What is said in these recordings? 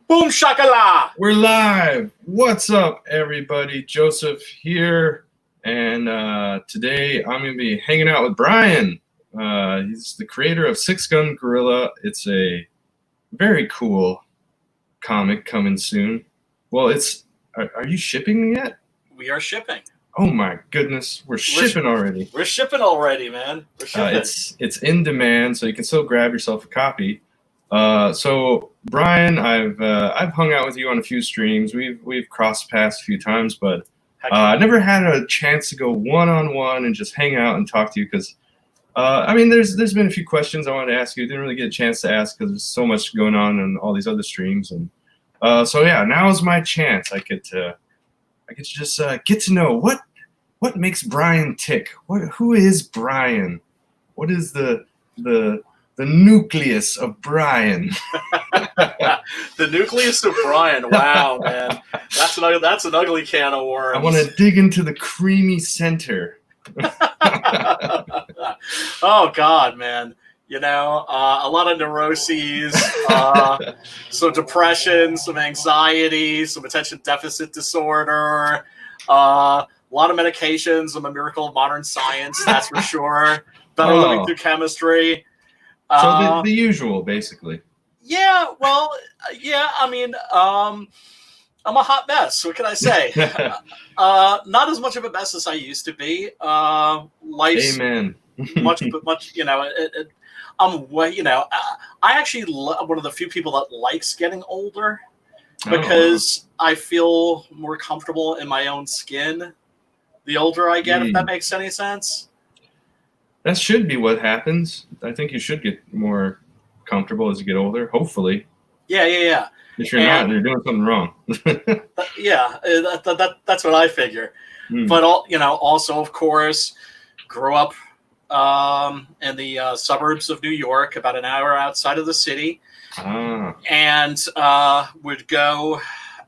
Boom shakala! We're live. What's up, everybody? Joseph here, and today I'm going to be hanging out with Brian. He's the creator of Six Gun Gorilla. It's a very cool comic coming soon. Well, are you shipping yet? We are shipping. Oh my goodness, we're shipping already. We're shipping already, man. We're shipping. It's in demand, so you can still grab yourself a copy. So Brian, I've hung out with you on a few streams. We've crossed paths a few times, but I never had a chance to go one-on-one and just hang out and talk to you because there's been a few questions I wanted to ask you. Didn't really get a chance to ask because there's so much going on all these other streams, and so yeah, now is my chance. I get to just get to know what makes Brian tick. Who is Brian? What is the nucleus of Brian? The nucleus of Brian. Wow, man, that's an ugly can of worms. I want to dig into the creamy center. Oh God, man. You know, a lot of neuroses, some depression, some anxiety, some attention deficit disorder, a lot of medications. I'm a miracle of modern science, that's for sure. Better living through chemistry. So the usual, basically. Yeah, well, yeah, I mean, I'm a hot mess. What can I say? Not as much of a mess as I used to be. Life's Amen. much, you know, I'm way, you know, I actually one of the few people that likes getting older because I feel more comfortable in my own skin the older I get, if that makes any sense. That should be what happens. I think you should get more comfortable as you get older, hopefully. Yeah. If you're not, you're doing something wrong. Yeah, that's what I figure. But also, of course, grew up in the suburbs of New York, about an hour outside of the city, and would go.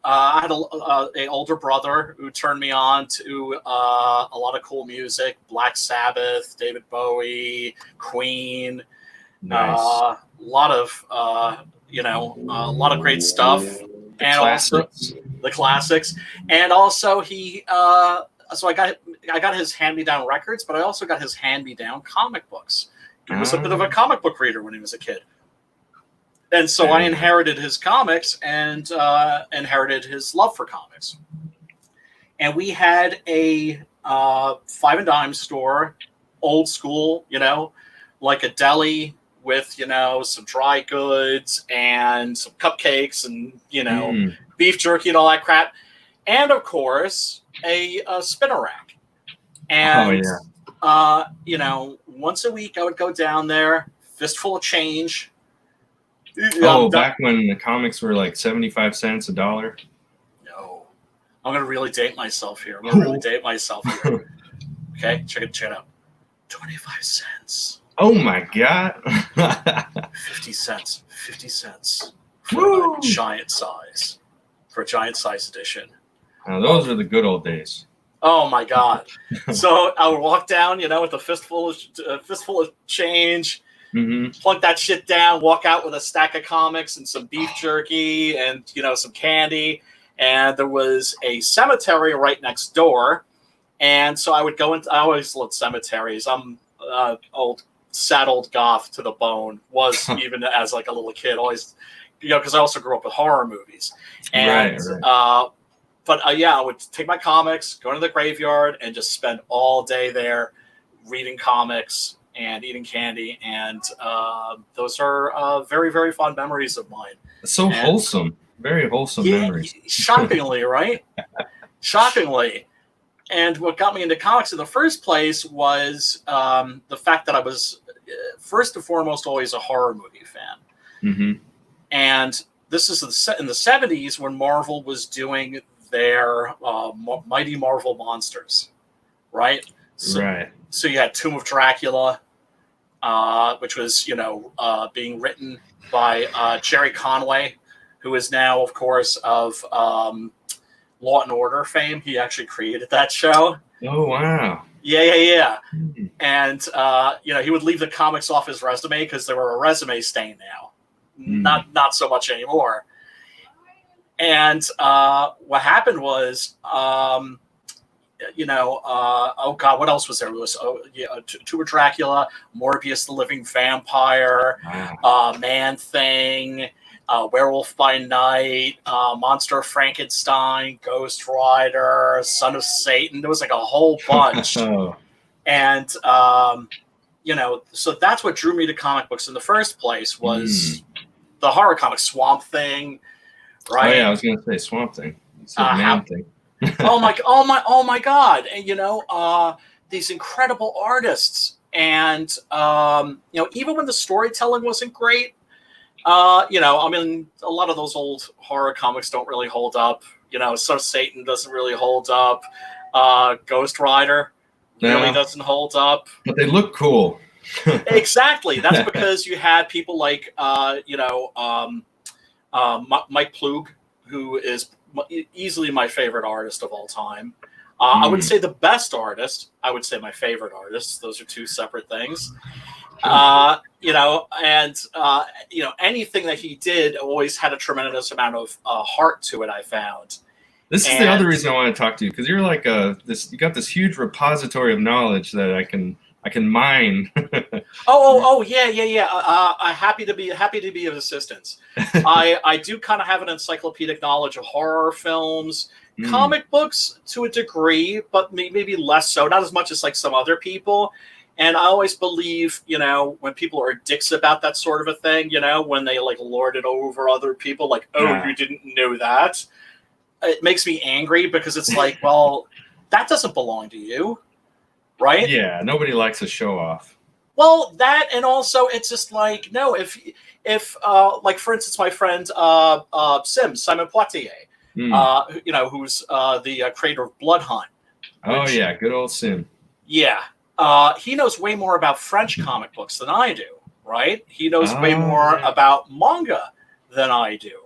I had a older brother who turned me on to a lot of cool music: Black Sabbath, David Bowie, Queen. Nice. A lot of a lot of great stuff, also the classics. And also he so I got his hand-me-down records, but I also got his hand-me-down comic books. He was a bit of a comic book reader when he was a kid. And so I inherited his comics and inherited his love for comics. And we had a five and dime store, old school, like a deli with, some dry goods and some cupcakes and, beef jerky and all that crap. And, of course, a spinner rack. And, once a week I would go down there, fistful of change. Back when the comics were like 75 cents, $1? No. I'm going to really date myself here. Okay, check it out. 25 cents. Oh my God. 50 cents. 50 cents for a giant size. For a giant size edition. Now, those are the good old days. Oh my God. So I would walk down, with a fistful of change. Plunk that shit down, walk out with a stack of comics and some beef jerky and, some candy. And there was a cemetery right next door. And so I would go into, I always loved cemeteries. I'm old, sad old goth to the bone, was even as like a little kid, always, because I also grew up with horror movies. And, right. I would take my comics, go to the graveyard and just spend all day there reading comics and eating candy, and those are very, very fond memories of mine. So wholesome, very wholesome memories. Shockingly, right? Shockingly. And what got me into comics in the first place was the fact that I was, first and foremost, always a horror movie fan. And this is in the 70s when Marvel was doing their Mighty Marvel Monsters, right? So you had Tomb of Dracula, which was, being written by Jerry Conway, who is now, of course, of Law and Order fame. He actually created that show. Oh, wow. Yeah. And, he would leave the comics off his resume because they were a resume stain now. Not so much anymore. And what happened was, oh God, what else was there? It was Tuber Dracula, Morbius the Living Vampire, Man Thing, Werewolf by Night, Monster of Frankenstein, Ghost Rider, Son of Satan. There was like a whole bunch. And, so that's what drew me to comic books in the first place was the horror comic Swamp Thing, right? Oh, yeah, I was going to say Swamp Thing. Man Thing. oh my God. And, these incredible artists. And, even when the storytelling wasn't great, a lot of those old horror comics don't really hold up. So Satan doesn't really hold up. Ghost Rider really doesn't hold up. But they look cool. Exactly. That's because you had people like, Mike Plug, who is easily my favorite artist of all time. I wouldn't say the best artist. I would say my favorite artist. Those are two separate things. Anything that he did always had a tremendous amount of heart to it, I found. This is the other reason I want to talk to you, because you're like you got this huge repository of knowledge that I can mine. Yeah. Happy to be of assistance. I do kind of have an encyclopedic knowledge of horror films, comic books to a degree, but maybe less so, not as much as like some other people. And I always believe, when people are dicks about that sort of a thing, when they like lord it over other people, like, you didn't know that. It makes me angry because it's like, well, that doesn't belong to you, right? Yeah, nobody likes a show off. Well, that, and also it's just like, no, if like for instance, my friend Simon Poitier, who's the creator of Blood Hunt. Yeah, good old Sim. Yeah. He knows way more about French comic books than I do, right? He knows way more about manga than I do.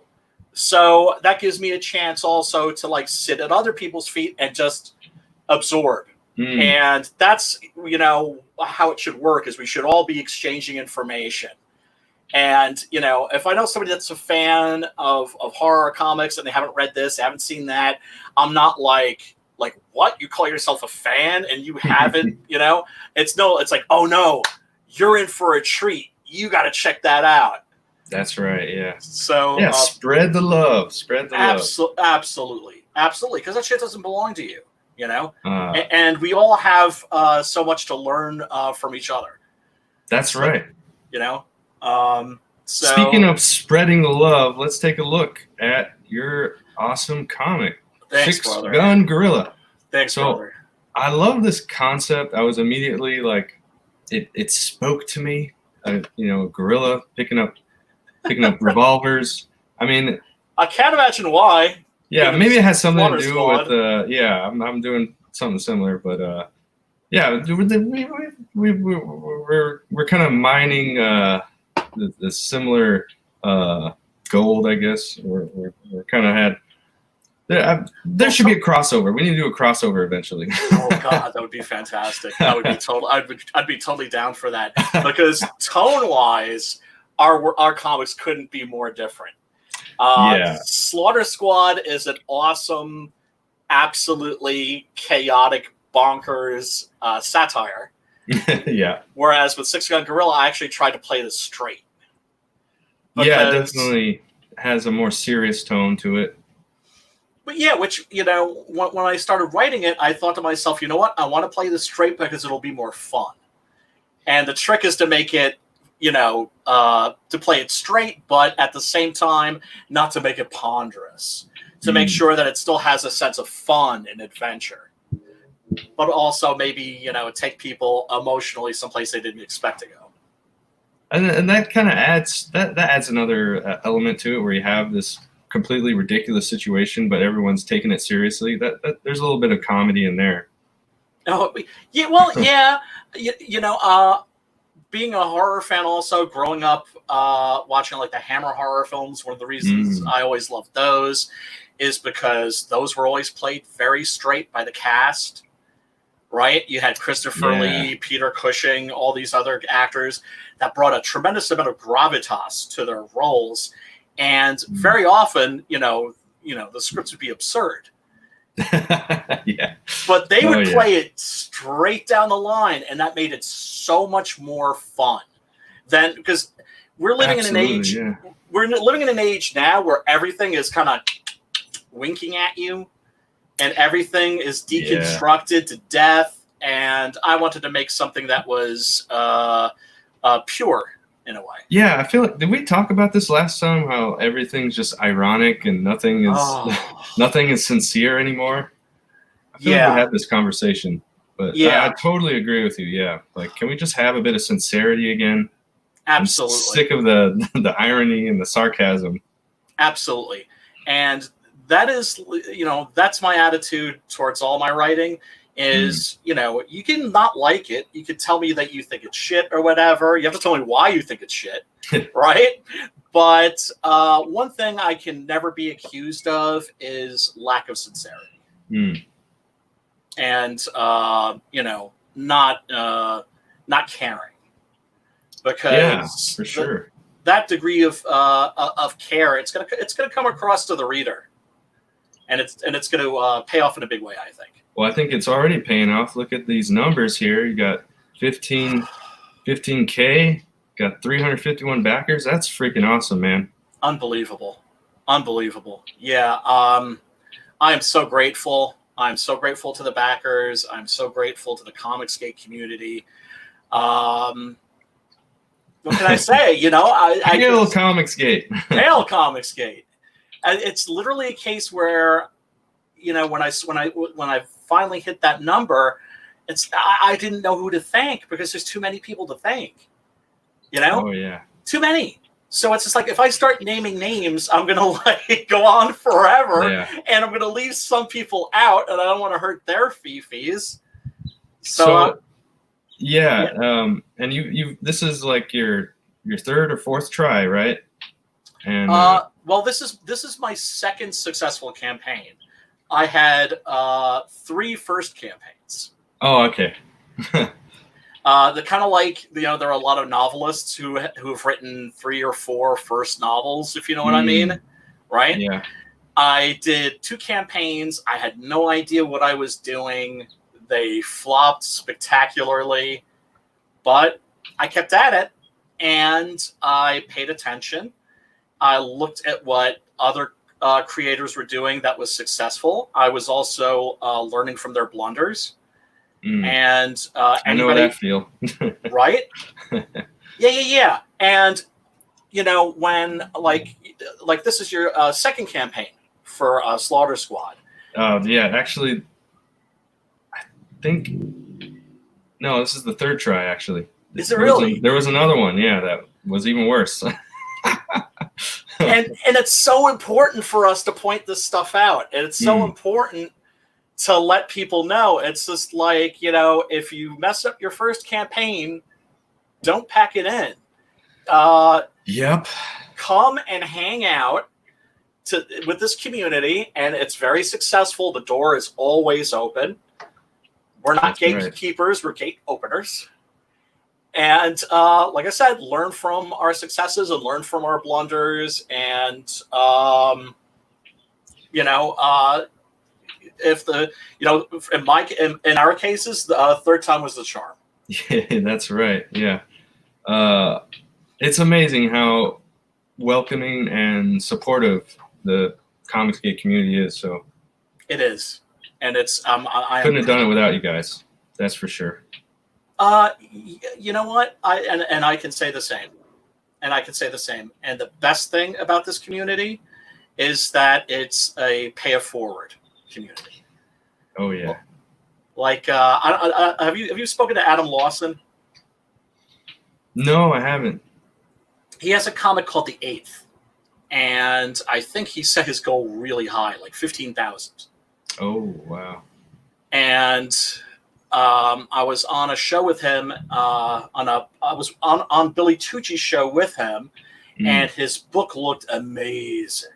So that gives me a chance also to like sit at other people's feet and just absorb. And that's, how it should work is we should all be exchanging information. And, if I know somebody that's a fan of horror comics and they haven't read this, they haven't seen that, I'm not like, what? You call yourself a fan and you haven't, it's like, oh no, you're in for a treat. You got to check that out. That's right. Yeah. So spread the love. Absolutely. Because that shit doesn't belong to you, and we all have so much to learn from each other. That's right. So speaking of spreading the love, let's take a look at your awesome comic. Thanks, Six Gun Gorilla. Thanks, brother. I love this concept. I was immediately like, it spoke to me. A gorilla picking up revolvers. I mean, I can't imagine why. Yeah, maybe it has something to do with. I'm doing something similar, but we're kind of mining the similar gold, I guess. We're kind of had. There should be a crossover. We need to do a crossover eventually. Oh God, that would be fantastic. That would be total. I'd be totally down for that because tone-wise, our comics couldn't be more different. Slaughter Squad is an awesome, absolutely chaotic, bonkers satire. Yeah. Whereas with Six Gun Gorilla, I actually tried to play this straight. It definitely has a more serious tone to it. But yeah, which, when I started writing it, I thought to myself, you know what? I want to play this straight because it'll be more fun. And the trick is to make it, to play it straight, but at the same time, not to make it ponderous. To make sure that it still has a sense of fun and adventure. But also maybe, take people emotionally someplace they didn't expect to go. And that kind of adds another element to it where you have this completely ridiculous situation, but everyone's taking it seriously. That there's a little bit of comedy in there. Oh, yeah. Well, yeah. Being a horror fan, also growing up watching like the Hammer horror films, one of the reasons I always loved those is because those were always played very straight by the cast. Right? You had Christopher Lee, Peter Cushing, all these other actors that brought a tremendous amount of gravitas to their roles. And very often, the scripts would be absurd. Yeah. But they would play it straight down the line, and that made it so much more fun. Then, because we're living in an age, we're living in an age now where everything is kind of winking at you, and everything is deconstructed to death. And I wanted to make something that was pure in a way. Yeah, I feel like, did we talk about this last time? How everything's just ironic and nothing is sincere anymore. I feel like we had this conversation, but I totally agree with you. Yeah, like, can we just have a bit of sincerity again? Absolutely. I'm sick of the irony and the sarcasm. Absolutely, and that is, that's my attitude towards all my writing. Is, you can not like it. You could tell me that you think it's shit or whatever. You have to tell me why you think it's shit, right? But one thing I can never be accused of is lack of sincerity. And, not caring. Because for sure. That degree of care, it's gonna come across to the reader. And it's going to pay off in a big way, I think. Well, I think it's already paying off. Look at these numbers here. You got 15K, got 351 backers. That's freaking awesome, man. Unbelievable. Yeah. I am so grateful. I'm so grateful to the backers. I'm so grateful to the Comicsgate community. What can I say? Hail Comicsgate. Hail Comicsgate. It's literally a case where, when I finally hit that number, I didn't know who to thank because there's too many people to thank. Oh yeah. Too many. So it's just like, if I start naming names, I'm gonna go on forever, and I'm gonna leave some people out, and I don't want to hurt their fees. So and you this is like your third or fourth try, right? And well, this is my second successful campaign. I had 3 first campaigns. Oh, okay. The kind of like, there are a lot of novelists who have written 3 or 4 first novels, if you know what I mean, right? Yeah. I did 2 campaigns. I had no idea what I was doing. They flopped spectacularly, but I kept at it, and I paid attention. I looked at what other creators were doing that was successful. I was also learning from their blunders. And I know that feel. Right? Yeah. And, when, like this is your second campaign for Slaughter Squad. Yeah, actually, I think... No, this is the third try, actually. Is it really? There was another one, that was even worse. And it's so important for us to point this stuff out. And it's so important to let people know. It's just like, if you mess up your first campaign, don't pack it in. Yep. Come and hang out with this community, and it's very successful. The door is always open. We're not gatekeepers, we're gate openers. And like I said, learn from our successes and learn from our blunders. And, if in our cases, the third time was the charm. Yeah, that's right. Yeah. It's amazing how welcoming and supportive the Comicsgate community is. So it is. And it's, I couldn't have done it without you guys. That's for sure. You know what? I can say the same. And the best thing about this community is that it's a pay it forward community. Oh yeah. Like, have you spoken to Adam Lawson? No, I haven't. He has a comic called The Eighth, and I think he set his goal really high, like 15,000. Oh wow. And I was on a show with him. I was on Billy Tucci's show with him, and his book looked amazing,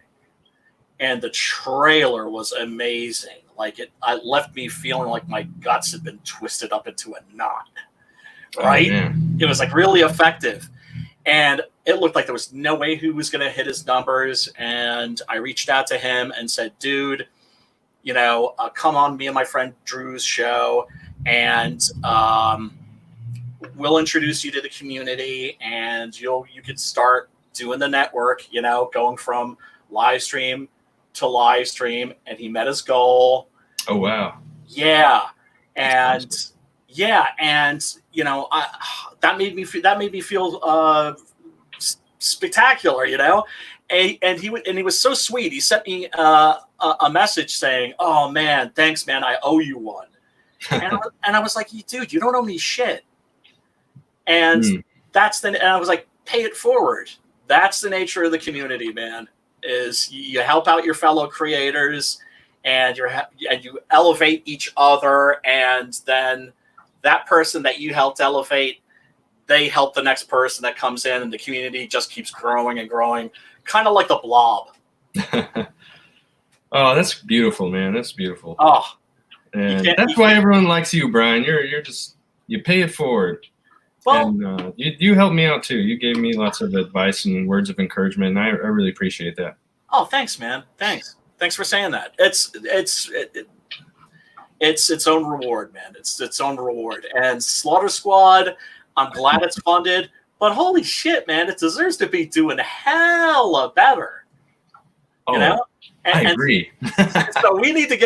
and the trailer was amazing. Like it left me feeling like my guts had been twisted up into a knot. Right? Oh, it was like really effective, and it looked like there was no way he was going to hit his numbers. And I reached out to him and said, dude, come on me and my friend Drew's show, and we'll introduce you to the community, and you could start doing the network, going from live stream to live stream. And he met his goal. Oh, wow. Yeah. And awesome. Yeah. And, that made me feel spectacular, and he was so sweet. He sent me a message saying, "Oh man, thanks, man. I owe you one." And I was like, "Dude, you don't owe me shit." And and I was like, "Pay it forward." That's the nature of the community, man. Is you help out your fellow creators, and you elevate each other, and then that person that you helped elevate, they help the next person that comes in, and the community just keeps growing and growing, kind of like the blob. Oh, that's beautiful, man. That's beautiful. Oh, and that's why everyone likes you, Brian. You pay it forward. Well, and you helped me out too. You gave me lots of advice and words of encouragement, and I really appreciate that. Oh, thanks, man. Thanks for saying that. It's its own reward, man. It's its own reward. And Slaughter Squad, I'm glad it's funded, but holy shit, man, it deserves to be doing hella better. I agree. So we need to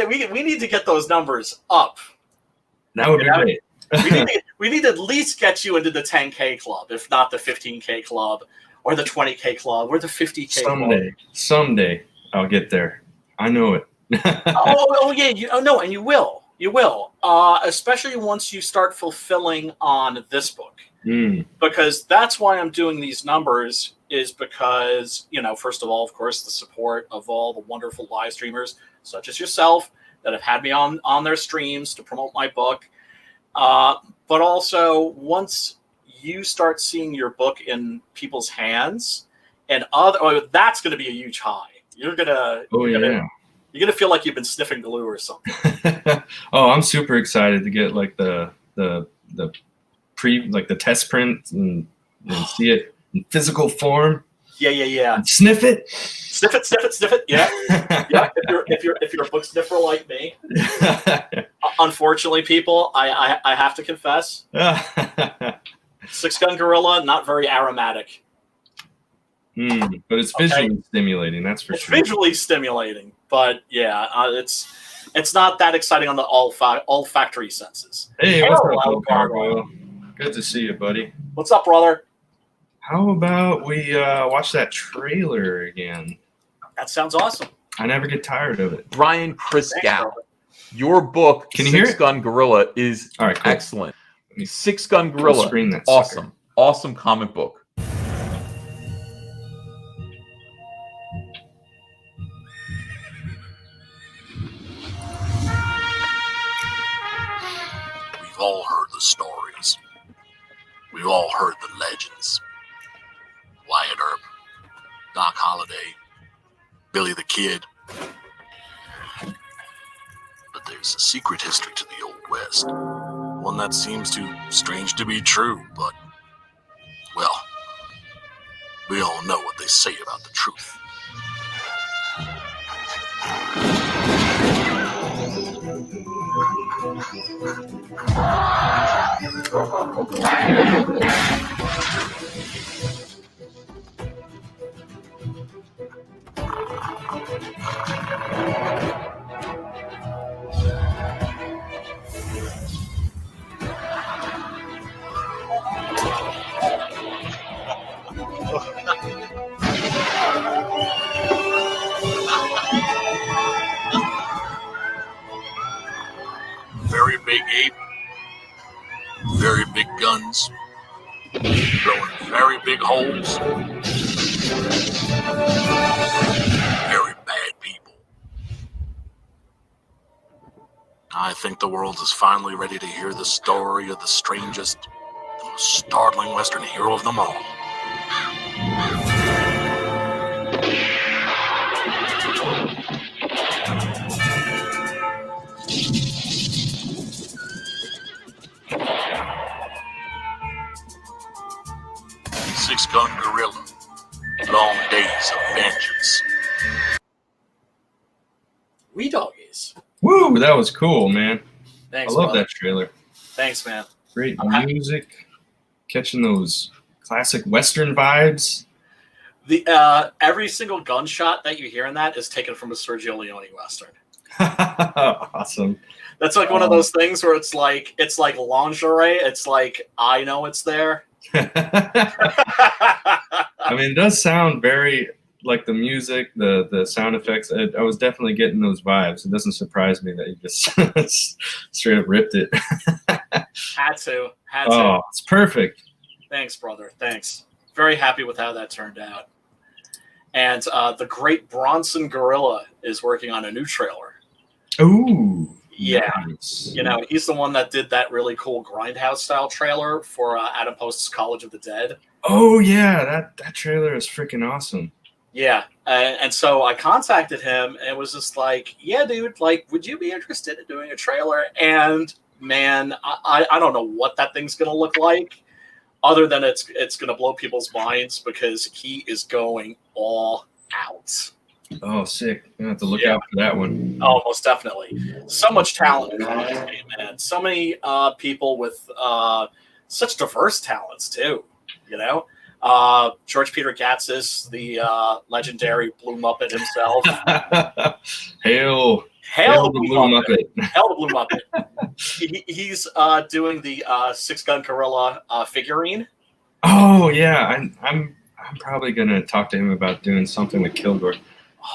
get those numbers up. That would be great. we need to at least get you into the 10K club, if not the 15K club, or the 20K club, or the 50K club. Someday I'll get there. I know it. Yeah. And you will. You will. Especially once you start fulfilling on this book. Because that's why I'm doing these numbers, is because, first of all, of course, the support of all the wonderful live streamers, such as yourself, that have had me on their streams to promote my book. But also, once you start seeing your book in people's hands, and that's going to be a huge high. You're gonna feel like you've been sniffing glue or something. Oh, I'm super excited to get like the test print and see it in physical form. Yeah. And sniff it. Sniff it. Yeah. Yeah. If you're a book sniffer like me, unfortunately, people, I have to confess, Six Gun Gorilla, not very aromatic. But it's visually stimulating, that's for sure. It's visually stimulating, but yeah, it's not that exciting on the olfactory senses. Hey, what's up, Gargoyle? Good to see you, buddy. What's up, brother? How about we watch that trailer again? That sounds awesome. I never get tired of it. Brian Christgau, your book, Can you hear it? Six Gun Gorilla, is All right, cool. excellent. Six Gun Gorilla, awesome. Awesome comic book. We've all heard the stories. We've all heard the legends. Wyatt Earp, Doc Holliday, Billy the Kid. But there's a secret history to the Old West. One that seems too strange to be true, but, well, we all know what they say about the truth. Very big ape, very big guns, blowing very big holes, very bad people. I think the world is finally ready to hear the story of the strangest, the most startling Western hero of them all. Six Gun Gorilla. Wee doggies. Woo, that was cool, man. Thanks, I love brother. that trailer. Thanks, man. Great music, catching those classic Western vibes. The every single gunshot that you hear in that is taken from a Sergio Leone Western. Awesome. That's like one of those things where it's like lingerie. It's like, I know it's there. I mean, it does sound very like the music, the sound effects. I was definitely getting those vibes. It doesn't surprise me that you just straight up ripped it. Had to. Oh, it's perfect. Thanks, brother. Thanks. Very happy with how that turned out. And the great Bronson Gorilla is working on a new trailer. Ooh. Yeah. Nice. You know, he's the one that did that really cool Grindhouse style trailer for Adam Post's College of the Dead. Oh, yeah. That trailer is freaking awesome. Yeah. And so I contacted him and it was just like, yeah, dude, like, would you be interested in doing a trailer? And man, I don't know what that thing's going to look like other than it's going to blow people's minds because he is going all out. Oh, sick. You have to look out for that one. Oh, most definitely. So much talent in this game, man. So many people with such diverse talents, too. You know? George Peter Gatsis, the legendary Blue Muppet himself. Hail the Blue Muppet. Hail the Blue Muppet. He's doing the Six Gun Gorilla figurine. Oh, yeah. I'm probably going to talk to him about doing something with Kilgore.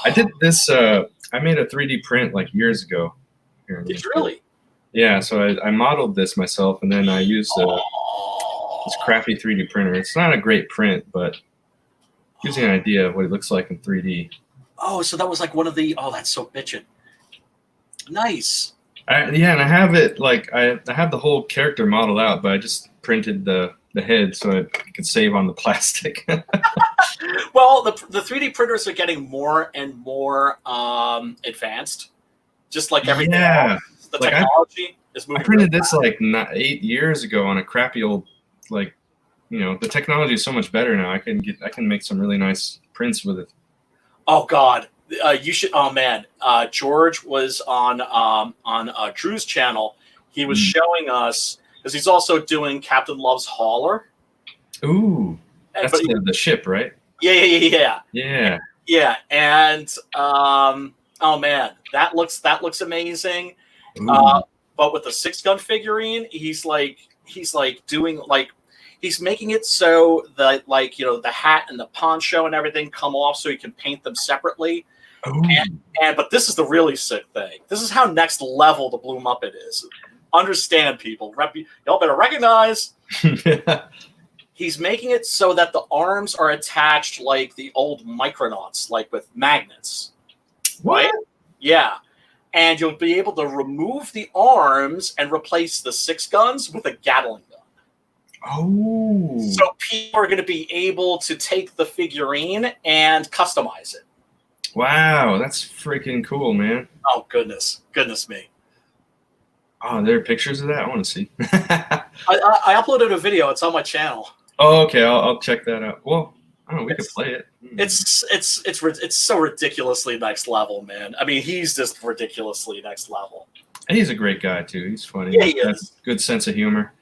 I did this. I made a 3D print like years ago. Did you really? Yeah. So I modeled this myself, and then I used this crappy 3D printer. It's not a great print, but gives you an idea of what it looks like in 3D. Oh, so that was like one of the. Oh, that's so bitchin'. Nice. Yeah, and I have it like I have the whole character modeled out, but I just printed the head so I could save on the plastic. Well, the 3D printers are getting more and more advanced, just like everything else. The like technology is moving. I printed this like 8 years ago on a crappy old the technology is so much better now. I can make some really nice prints with it. Oh God, you should. Oh man, George was on Drew's channel. He was showing us because he's also doing Captain Love's Hauler. Ooh, that's the ship, right? Yeah. Yeah. And oh man, that looks amazing. But with the Six Gun figurine, he's making it so that the hat and the poncho and everything come off so he can paint them separately. But this is the really sick thing. This is how next level the Blue Muppet is. Understand, people. Y'all better recognize. He's making it so that the arms are attached like the old Micronauts, like with magnets. What? Right? Yeah. And you'll be able to remove the arms and replace the Six Guns with a Gatling gun. Oh. So people are going to be able to take the figurine and customize it. Wow, that's freaking cool, man. Oh, goodness me. Oh, there are pictures of that? I want to see. I uploaded a video. It's on my channel. Oh, okay. I'll check that out. Well, I don't know. We could play it. It's so ridiculously next level, man. I mean, he's just ridiculously next level. And he's a great guy too. He's funny. Yeah, he is. Good sense of humor.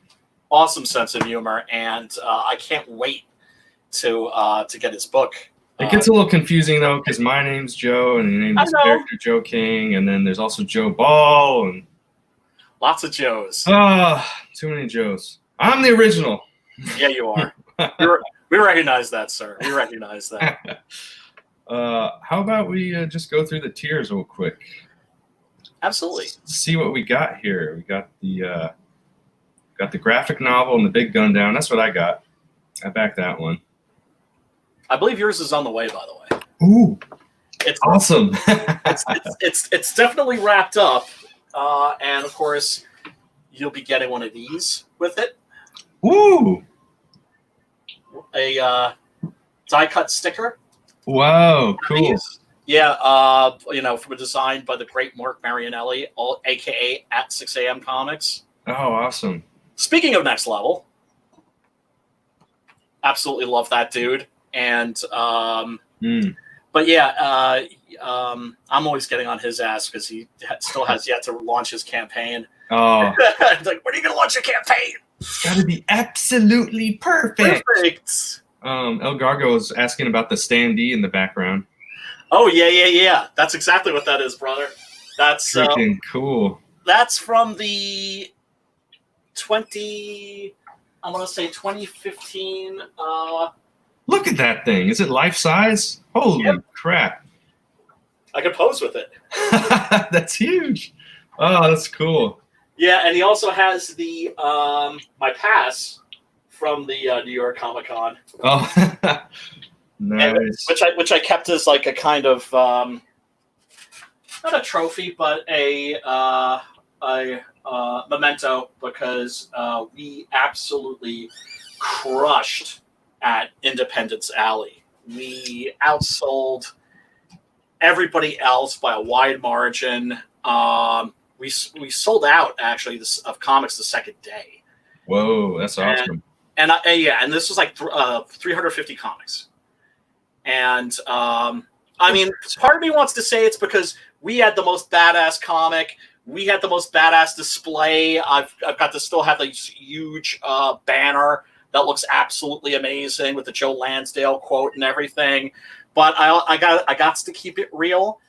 Awesome sense of humor, and I can't wait to get his book. It gets a little confusing though, because my name's Joe, and your name is character Joe King, and then there's also Joe Ball, and lots of Joes. Too many Joes. I'm the original. Yeah, you are. We recognize that, sir. We recognize that. How about we just go through the tiers real quick? Absolutely. See what we got here. We got the graphic novel and the Big Gun Down. That's what I got. I backed that one. I believe yours is on the way, by the way. Ooh, it's awesome. it's definitely wrapped up, and of course, you'll be getting one of these with it. Ooh, a die-cut sticker. Wow, cool. Yeah, designed by the great Mark Marianelli, aka at 6 a.m. Comics. Oh, awesome. Speaking of next level, absolutely love that dude. And but yeah, I'm always getting on his ass because he still has yet to launch his campaign. Oh, It's like, when are you going to launch your campaign? it's got to be absolutely perfect. Perfect. El Gargo is asking about the standee in the background. Oh, yeah. That's exactly what that is, brother. That's freaking cool. That's from the 2015. Look at that thing. Is it life size? Holy crap. I could pose with it. That's huge. Oh, that's cool. Yeah, and he also has the my pass from the New York Comic Con. Oh, nice. Which I kept as like a kind of not a trophy, but a memento, because we absolutely crushed at Independence Alley. We outsold everybody else by a wide margin. We sold out actually of comics the second day. Whoa, that's awesome. And this was like 350 comics. And I mean, part of me wants to say it's because we had the most badass comic. We had the most badass display. I've got to still have this huge banner that looks absolutely amazing with the Joe Lansdale quote and everything. But I got to keep it real.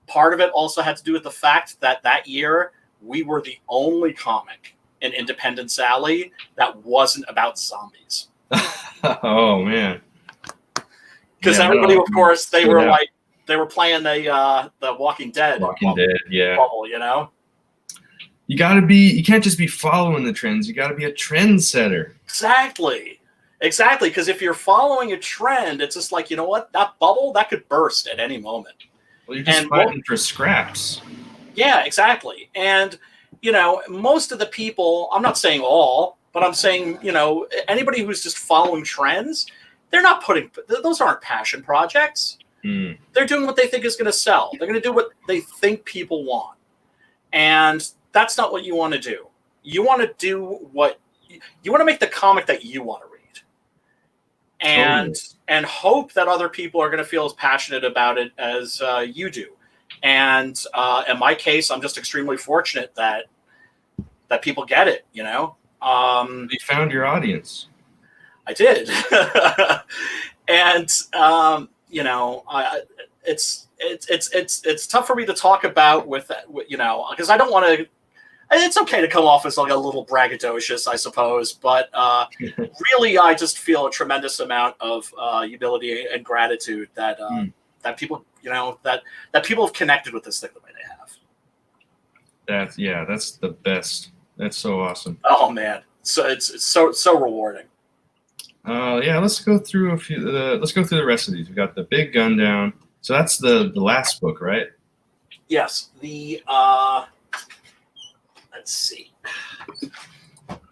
Part of it also had to do with the fact that year we were the only comic in Independence Alley that wasn't about zombies. Oh man! Because everybody, of course, they were playing the Walking Dead. Yeah. Bubble, you know. You can't just be following the trends. You got to be a trendsetter. Exactly. Because if you're following a trend, it's just like, you know what, that bubble that could burst at any moment. Well, you're just fighting for scraps. Yeah, exactly. And, you know, most of the people, I'm not saying all, but I'm saying, you know, anybody who's just following trends, those aren't passion projects. They're doing what they think is going to sell. They're going to do what they think people want. And that's not what you want to do. You want to do you want to make the comic that you want to read. And hope that other people are going to feel as passionate about it as you do. And in my case, I'm just extremely fortunate that people get it, you know. You found your audience. I did. And you know, it's tough for me to talk about with you know, because I don't want to. It's okay to come off as like a little braggadocious, I suppose, but really, I just feel a tremendous amount of humility and gratitude that people, you know, that people have connected with this thing the way they have. That's the best. That's so awesome. Oh man, so it's so rewarding. Let's go through let's go through the rest of these. We got the Big Gun Down. So that's the last book, right? Yes. Let's see.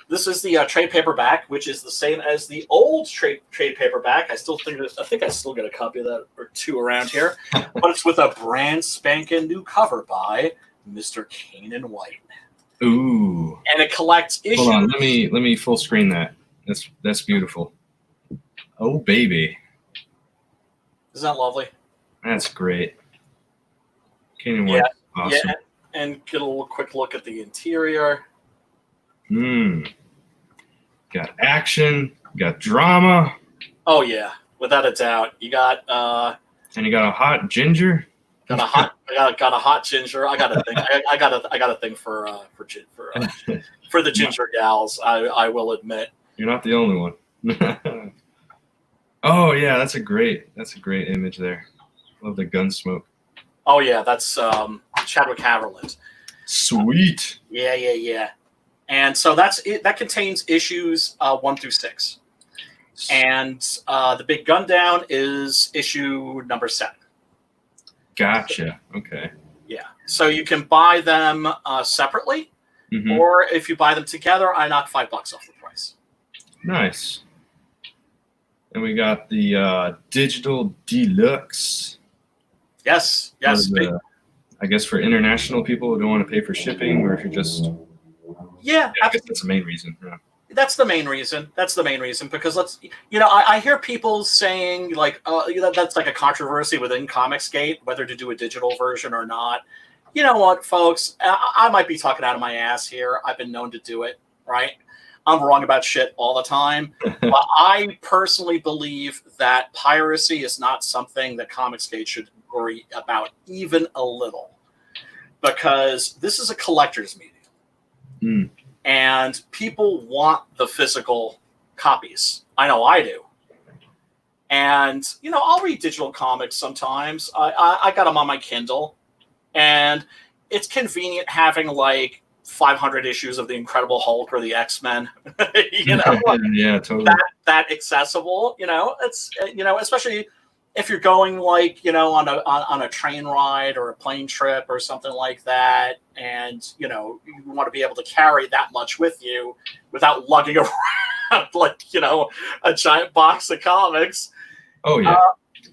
This is the trade paperback, which is the same as the old trade paperback. I think I still get a copy of that or two around here, but it's with a brand spanking new cover by Mr. Kanan White. Ooh. And it collects issues. Hold on, let me full screen that. That's beautiful. Oh baby. Isn't that lovely? That's great. Kanan White. Yeah. Awesome. Yeah. And get a little quick look at the interior. Got action. Got drama. Oh yeah, without a doubt. You got and you got a hot ginger. Got a hot ginger. I got a thing. I got a thing for the ginger gals. I will admit. You're not the only one. Oh yeah, that's a great image there. Love the gun smoke. Oh yeah, that's Chadwick Haverland. Sweet. Yeah. And so that's it. That contains issues 1 through 6, and the Big Gun Down is issue number 7. Gotcha. Okay. Yeah. So you can buy them separately, or if you buy them together, I knock $5 off the price. Nice. And we got the digital deluxe. Yes. I guess for international people who don't want to pay for shipping, or if you're just... Yeah. I guess that's the main reason. Yeah. That's the main reason. Because I hear people saying like, that's like a controversy within Comicsgate, whether to do a digital version or not. You know what, folks? I might be talking out of my ass here. I've been known to do it, right? I'm wrong about shit all the time. But I personally believe that piracy is not something that Comicsgate should worry about even a little. Because this is a collector's medium. And people want the physical copies. I know I do. And, I'll read digital comics sometimes. I got them on my Kindle. And it's convenient having like 500 issues of the Incredible Hulk or the X-Men, yeah, totally. That accessible, it's, especially if you're going like, on a train ride or a plane trip or something like that. And, you want to be able to carry that much with you without lugging around like, a giant box of comics. Oh, yeah.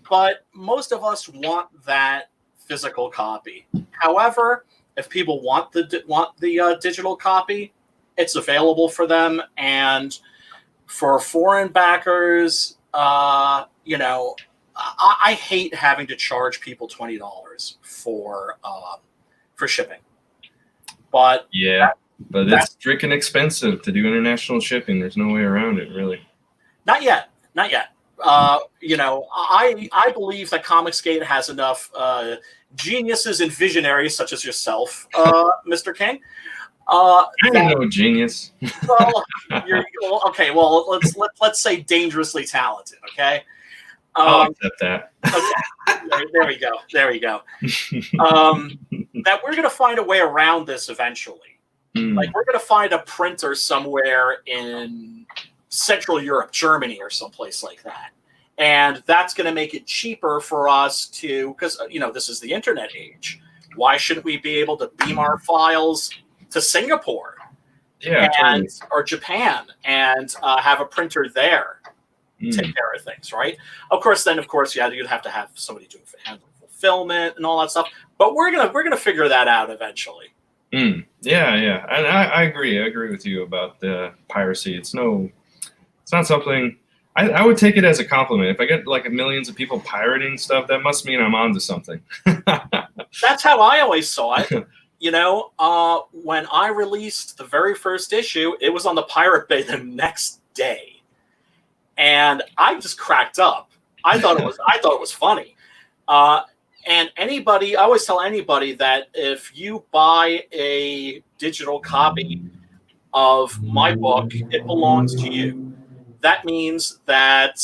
But most of us want that physical copy. However, if people want the digital copy, it's available for them. And for foreign backers, I hate having to charge people $20 for shipping. But yeah, but it's freaking expensive to do international shipping. There's no way around it, really. Not yet. I believe that Comicsgate has enough geniuses and visionaries such as yourself, Mr. King. I'm no genius. Well, okay. Well, let's say dangerously talented. Okay. I'll accept that. Okay. There we go. That we're going to find a way around this eventually. Like we're going to find a printer somewhere in Central Europe, Germany, or someplace like that. And that's going to make it cheaper for us because, this is the internet age. Why shouldn't we be able to beam our files to Singapore or Japan and have a printer there take care of things, right? Of course, you'd have to have somebody handle fulfillment and all that stuff. But we're gonna figure that out eventually. Yeah, and I agree. I agree with you about the piracy. It's not something. I would take it as a compliment. If I get like millions of people pirating stuff, that must mean I'm onto something. That's how I always saw it. When I released the very first issue, it was on the Pirate Bay the next day. And I just cracked up. I thought it was funny. And I always tell anybody that if you buy a digital copy of my book, it belongs to you. That means that,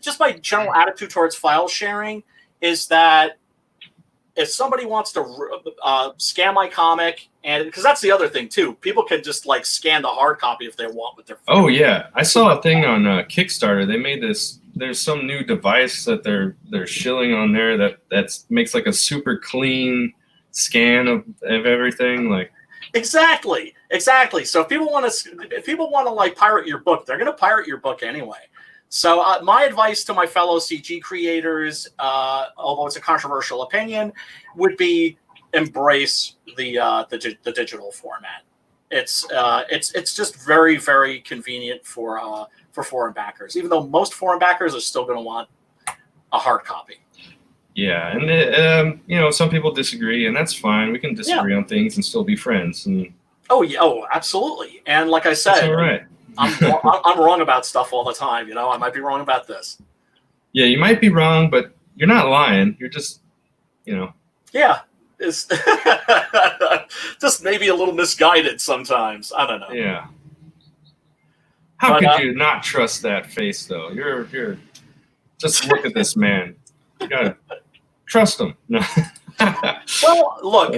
just my general attitude towards file sharing is that if somebody wants to scan my comic, and because that's the other thing too, people can just like scan the hard copy if they want with their phone. Oh yeah, I saw a thing on Kickstarter. They made this. There's some new device that they're shilling on there that makes like a super clean scan of everything. Like exactly. So if people want to like pirate your book, they're going to pirate your book anyway. So my advice to my fellow CG creators, although it's a controversial opinion, would be embrace the digital format. It's just very, very convenient for foreign backers, even though most foreign backers are still going to want a hard copy. Yeah, and some people disagree, and that's fine. We can disagree on things and still be friends. And absolutely. And like I said, that's all right. I'm wrong about stuff all the time. I might be wrong about this. Yeah, you might be wrong, but you're not lying. You're just, Yeah, it's just maybe a little misguided sometimes. I don't know. Yeah. How could you not trust that face, though? You're just look at this man. You gotta trust him. No. Well, look,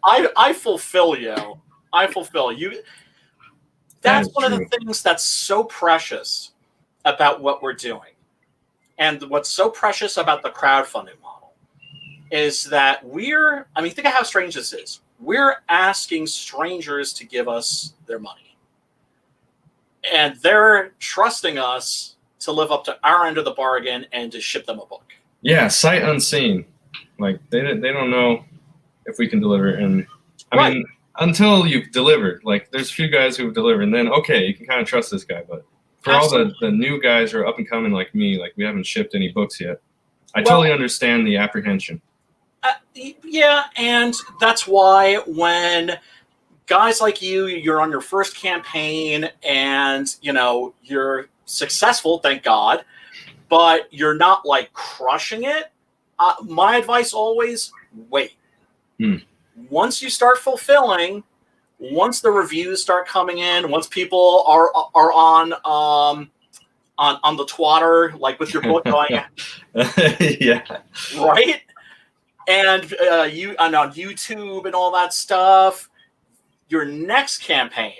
I fulfill you. That's one of the things that's so precious about what we're doing. And what's so precious about the crowdfunding model is that think of how strange this is. We're asking strangers to give us their money. And they're trusting us to live up to our end of the bargain and to ship them a book. Yeah, sight unseen. Like they don't know if we can deliver. And I mean, until you've delivered. Like, there's a few guys who've delivered, and then, okay, you can kind of trust this guy. But for all the new guys who are up and coming like me, like, we haven't shipped any books yet, I totally understand the apprehension. Yeah, and that's why when guys like you're on your first campaign and, you're successful, thank God, but you're not, like, crushing it, my advice always, wait. Once you start fulfilling, once the reviews start coming in, once people are on the twatter, like with your book going, yeah, right, and on YouTube and all that stuff, your next campaign,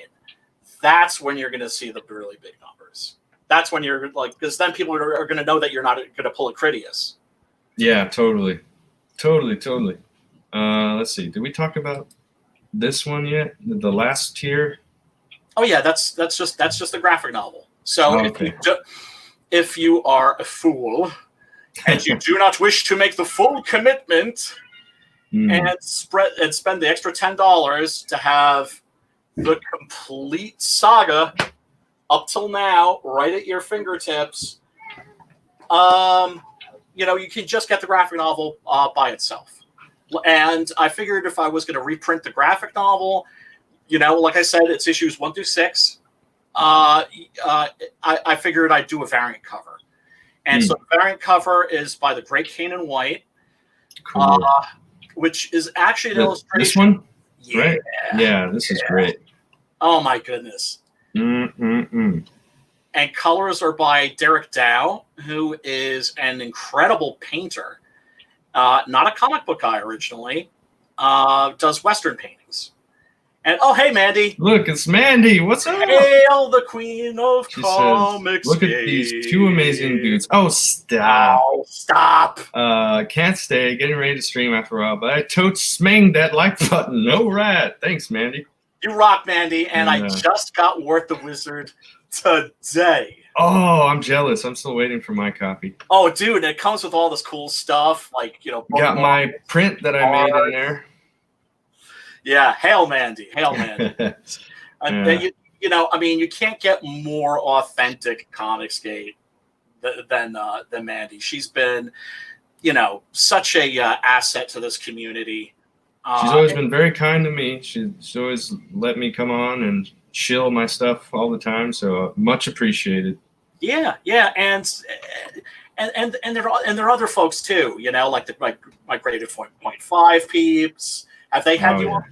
that's when you're going to see the really big numbers. That's when you're like, because then people are going to know that you're not going to pull a Critias. Yeah, totally. Let's see. Did we talk about this one yet? The last tier? Oh yeah, that's just a graphic novel. So if you are a fool and you do not wish to make the full commitment and spend the extra $10 to have the complete saga up till now right at your fingertips, you can just get the graphic novel by itself. And I figured if I was going to reprint the graphic novel, like I said, it's issues 1 through 6. I figured I'd do a variant cover. And so the variant cover is by the great Kanan White, cool. Which is actually an illustration. This one? Yeah. Right? Yeah, this is great. Oh, my goodness. And colors are by Derek Dow, who is an incredible painter. Not a comic book guy originally. Does Western paintings. And, oh, hey, Mandy. Look, it's Mandy. What's up? Hail the queen of comics. Look at these two amazing dudes. Oh, stop. Oh, stop. Can't stay. Getting ready to stream after a while, but I totes smanged that like button. No rat. Thanks, Mandy. You rock, Mandy. And I just got Wart the Wizard today. Oh, I'm jealous. I'm still waiting for my copy. Oh, dude, it comes with all this cool stuff. Like, got my print that I made in there. Yeah, hail Mandy. Hail Mandy. You can't get more authentic Comicsgate than Mandy. She's been, such a asset to this community. She's always been very kind to me. She's always let me come on and shill my stuff all the time. So much appreciated. Yeah, and there are other folks too. Like my graded 0.5 peeps. Have they had you on?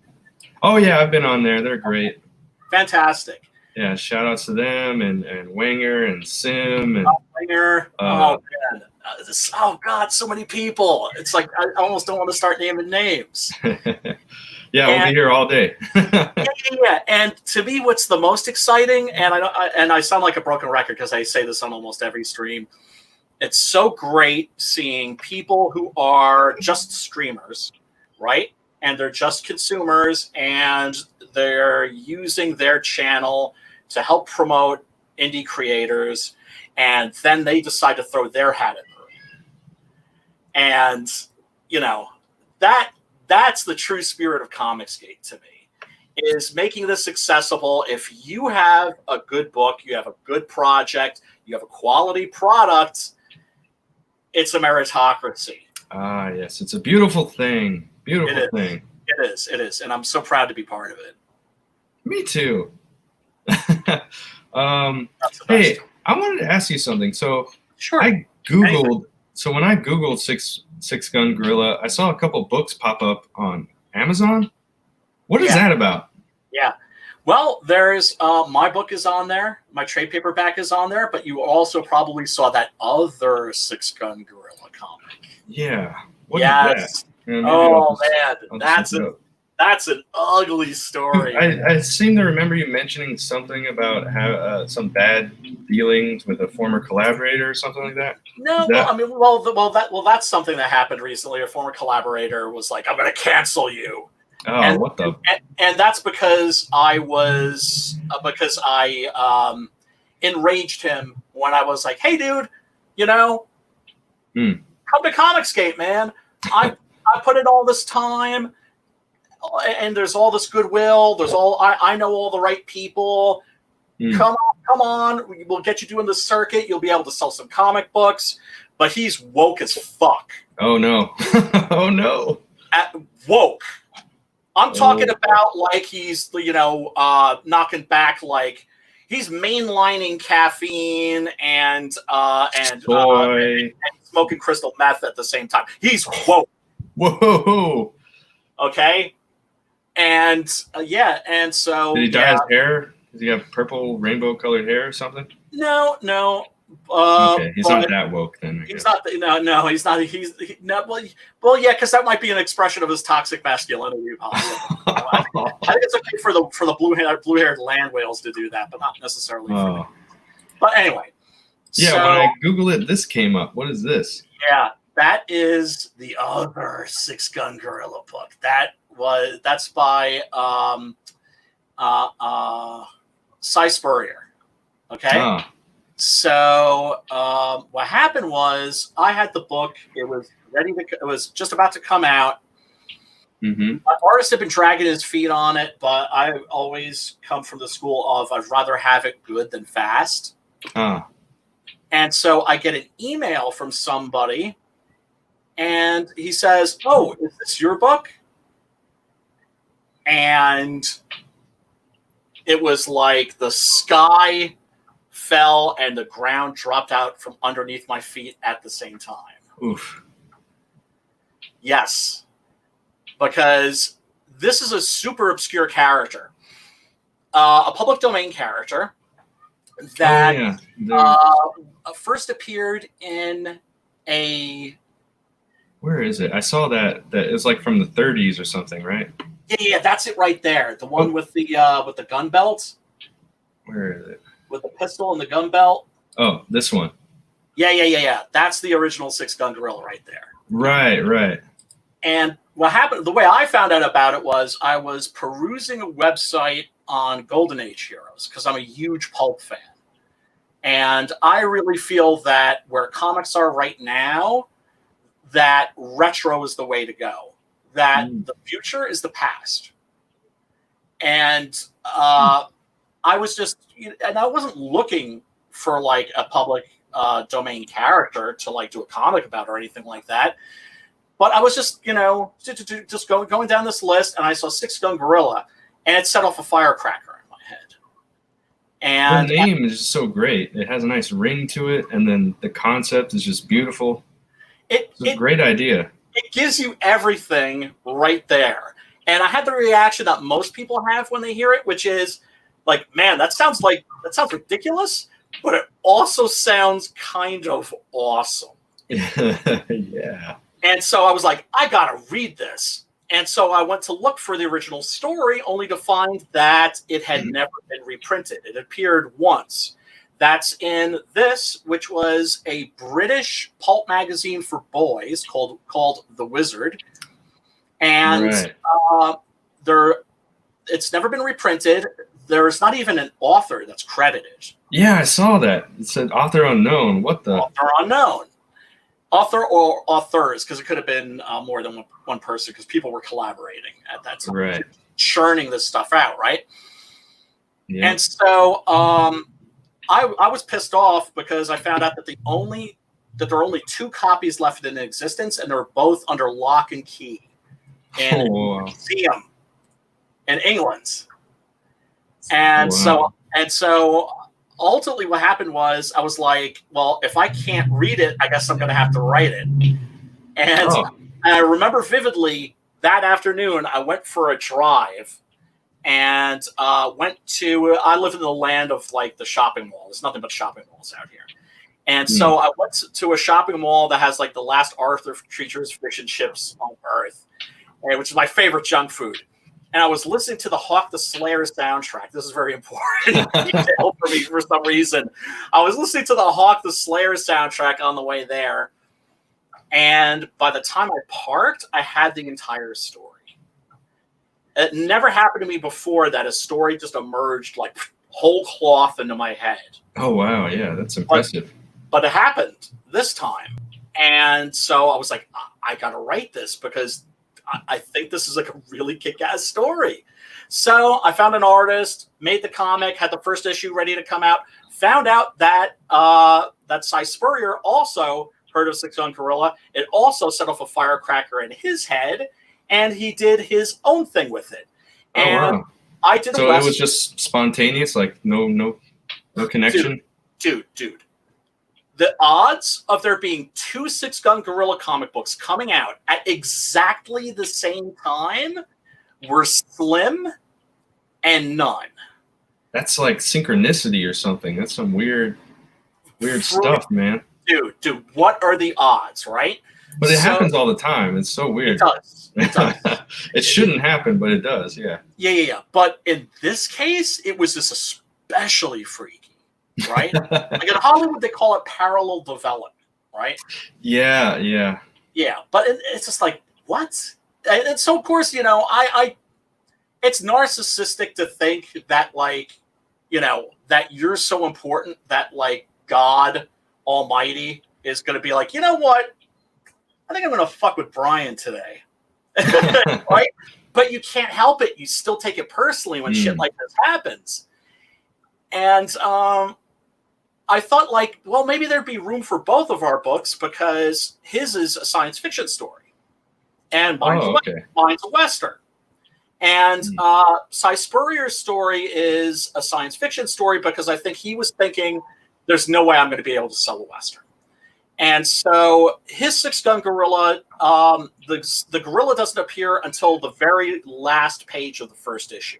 Oh yeah, I've been on there. They're great. Fantastic. Yeah, shout outs to them and Wanger and Sim and Wanger. Oh man. Oh God, so many people. It's like I almost don't want to start naming names. Yeah, we'll be here all day. Yeah. And to me, what's the most exciting, and I sound like a broken record because I say this on almost every stream. It's so great seeing people who are just streamers, right? And they're just consumers, and they're using their channel to help promote indie creators, and then they decide to throw their hat in the ring. And, that's the true spirit of Comicsgate to me, is making this accessible. If you have a good book, you have a good project, you have a quality product, it's a meritocracy. Ah, yes. It's a beautiful thing. Beautiful thing. It is. And I'm so proud to be part of it. Me too. Hey, I wanted to ask you something. So sure. I Googled, when I Googled Six Gun Gorilla, I saw a couple books pop up on Amazon. What is that about? Yeah. Well, there's my book is on there. My trade paperback is on there, but you also probably saw that other Six Gun Gorilla comic. Yeah. What is that? Yeah, that's an ugly story. I seem to remember you mentioning something about how some bad dealings with a former collaborator or something like that. No, that's something that happened recently. A former collaborator was like, "I'm going to cancel you." Oh, what the? And that's because I enraged him when I was like, "Hey, dude, come to Comicsgate, man. I put in all this time, there's all this goodwill. There's all I know all the right people. Come on, we'll get you doing the circuit. You'll be able to sell some comic books. But he's woke as fuck. Oh no! Oh no! Woke. I'm talking about like he's knocking back like he's mainlining caffeine and smoking crystal meth at the same time. He's woke. Whoa. Okay. And and so did he dye his hair? Does he have purple rainbow colored hair or something? No. Okay, he's not that woke then. He's not. No, he's not. He's not. Well, yeah, because that might be an expression of his toxic masculinity. I think it's okay for the blue-haired land whales to do that, but not necessarily for me. But anyway. Yeah, so, when I Google it, this came up. What is this? Yeah, that is the other Six Gun Gorilla book. That's by Cy Spurrier. Okay. So what happened was I had the book. It was ready to. It was just about to come out. Mm-hmm. My artist had been dragging his feet on it, but I always come from the school of I'd rather have it good than fast. And so I get an email from somebody, and he says, "Oh, is this your book?" And it was like the sky fell and the ground dropped out from underneath my feet at the same time. Oof. Yes. Because this is a super obscure character. A public domain character that first appeared in a... Where is it? I saw that it's like from the 30s or something, right? Yeah, that's it right there. The one with the gun belt. Where is it? With the pistol and the gun belt. Oh, this one. Yeah. That's the original Six Gun Gorilla right there. Right. And what happened, the way I found out about it was I was perusing a website on Golden Age Heroes because I'm a huge pulp fan. And I really feel that where comics are right now, that retro is the way to go. That the future is the past. And I was just, and I wasn't looking for like a public domain character to like do a comic about or anything like that. But I was just, just going down this list, and I saw Six Gun Gorilla, and it set off a firecracker in my head. And the name is just so great. It has a nice ring to it, and then the concept is just beautiful. It's a great idea. It gives you everything right there. And I had the reaction that most people have when they hear it, which is like, man, that sounds ridiculous, but it also sounds kind of awesome. Yeah. And so I was like, I gotta read this. And so I went to look for the original story, only to find that it had never been reprinted. It appeared once. That's in this, which was a British pulp magazine for boys called The Wizard. And it's never been reprinted. There's not even an author that's credited. Yeah, I saw that. It said author unknown. What the? Author unknown. Author or authors, because it could have been more than one person, because people were collaborating at that time. Right. Churning this stuff out, right? Yeah. And so I was pissed off because I found out that there are only 2 copies left in existence, and they're both under lock and key in a museum in England. And so ultimately what happened was I was like, well, if I can't read it, I guess I'm going to have to write it. And I remember vividly that afternoon I went for a drive and I live in the land of like the shopping mall. There's nothing but shopping malls out here. And so I went to a shopping mall that has like the last Arthur Treacher's fish and chips on Earth, which is my favorite junk food. And I was listening to the Hawk the Slayer soundtrack. This is very important detail for me for some reason. I was listening to the Hawk the Slayer soundtrack on the way there. And by the time I parked, I had the entire story. It never happened to me before that a story just emerged like whole cloth into my head. Oh, wow. Yeah, that's impressive. But it happened this time. And so I was like, I got to write this because I think this is like a really kick-ass story. So I found an artist, made the comic, had the first issue ready to come out, found out that that Cy Spurrier also heard of Six Gun Gorilla. It also set off a firecracker in his head, and he did his own thing with it. And wow. I did. So it was just spontaneous, like no connection. Dude. The odds of there being 2 Six Gun Gorilla comic books coming out at exactly the same time were slim and none. That's like synchronicity or something. That's some weird stuff, man. Dude, what are the odds, right? But it happens all the time. It's so weird. It does. It shouldn't happen, but it does, yeah. Yeah. But in this case, it was just especially freaky. Right? Like in Hollywood, they call it parallel development, right? Yeah. Yeah, but it's just like, what? And so, of course, I it's narcissistic to think that, like, that you're so important that, like, God Almighty is going to be like, you know what? I think I'm going to fuck with Brian today. Right? But you can't help it. You still take it personally when shit like this happens. And, I thought, like, well, maybe there'd be room for both of our books because his is a science fiction story, and mine's a Western. And Cy Spurrier's story is a science fiction story because I think he was thinking, there's no way I'm going to be able to sell a Western. And so his Six Gun Gorilla, the gorilla doesn't appear until the very last page of the first issue.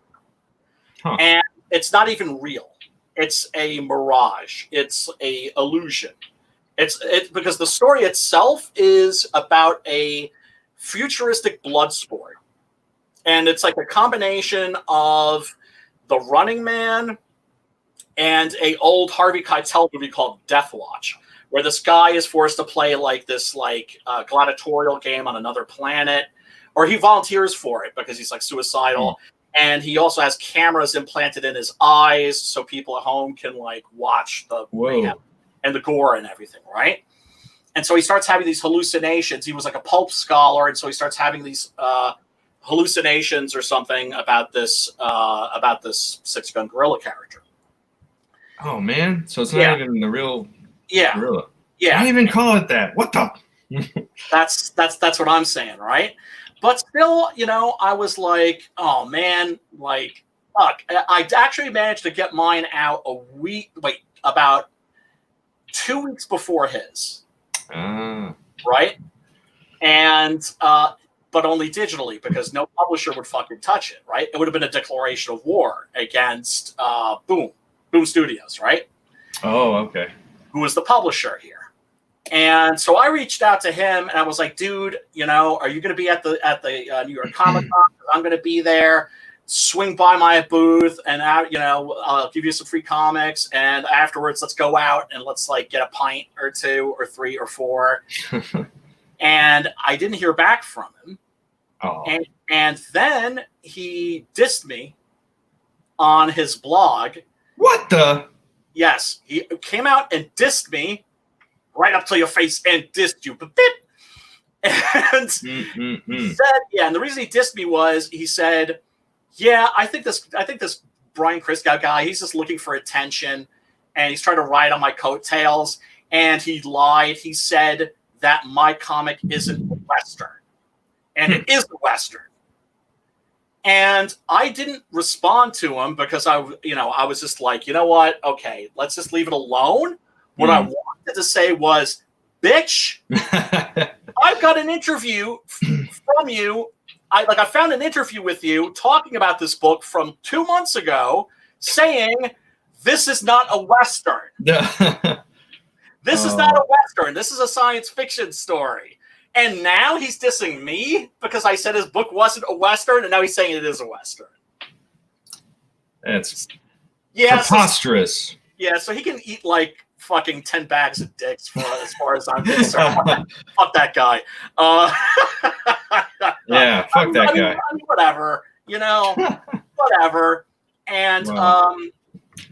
Huh. And it's not even real. It's a mirage. It's a illusion. It's because the story itself is about a futuristic blood sport. And it's like a combination of The Running Man and a old Harvey Keitel movie called Death Watch, where this guy is forced to play like this gladiatorial game on another planet, or he volunteers for it because he's like suicidal. And he also has cameras implanted in his eyes so people at home can like watch the mayhem and the gore and everything, right? And so he starts having these hallucinations. He was like a pulp scholar, and so he starts having these hallucinations or something about this Six Gun Gorilla character. Oh man! So it's not even the real gorilla. Yeah. Why even call it that? What the? That's what I'm saying, right? But still, I was like, oh man, like, fuck. I actually managed to get mine out about 2 weeks before his. Right? And, but only digitally because no publisher would fucking touch it, right? It would have been a declaration of war against Boom Studios, right? Oh, okay. Who was the publisher here. And so I reached out to him and I was like, dude, are you going to be at the New York Comic Con? I'm going to be there. Swing by my booth and I'll give you some free comics. And afterwards, let's go out and let's like get a pint or 2 or 3 or 4. And I didn't hear back from him. Oh. And then he dissed me on his blog. What the? Yes, he came out and dissed me. Right up to your face and dissed you. And he said, and the reason he dissed me was he said, yeah, I think this Brian Christgau guy, he's just looking for attention and he's trying to ride on my coattails. And he lied. He said that my comic isn't a Western. And it is a Western. And I didn't respond to him because I was just like, you know what? Okay, let's just leave it alone. What I wanted to say was, bitch, I've got an interview from you. I found an interview with you talking about this book from 2 months ago saying this is not a Western. This is not a Western. This is a science fiction story. And now he's dissing me because I said his book wasn't a Western, and now he's saying it is a Western. It's preposterous. So he can eat like fucking 10 bags of dicks as far as I'm concerned. Fuck that guy. Yeah, fuck that guy. Whatever, whatever. And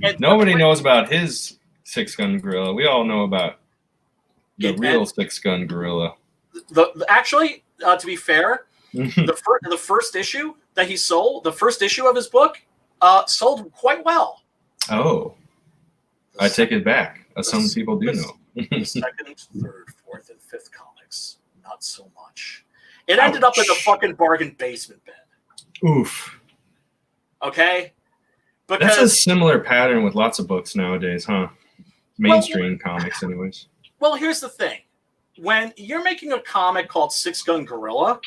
and nobody knows about his Six Gun Gorilla. We all know about the real Six Gun Gorilla. Actually, to be fair, The first issue that he sold, the first issue of his book, sold quite well. Oh, I take it back. Some people do know. The second, third, fourth, and fifth comics, not so much. It ended up in the fucking bargain basement bin. Oof. Okay? Because that's a similar pattern with lots of books nowadays, huh? Mainstream comics, anyways. Well, here's the thing. When you're making a comic called Six Gun Gorilla,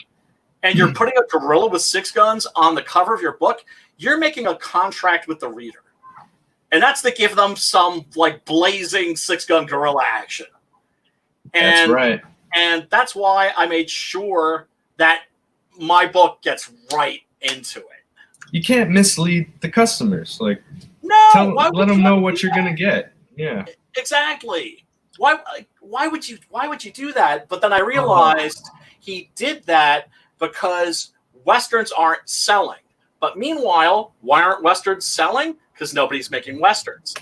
and you're putting a gorilla with 6 guns on the cover of your book, you're making a contract with the reader. And that's to give them some, like, blazing 6-gun gorilla action. And, that's right. And that's why I made sure that my book gets right into it. You can't mislead the customers. Like, no, let them know what you're going to get. Yeah. Exactly. Why would you do that? But then I realized he did that because Westerns aren't selling. But meanwhile, why aren't Westerns selling? Because nobody's making Westerns.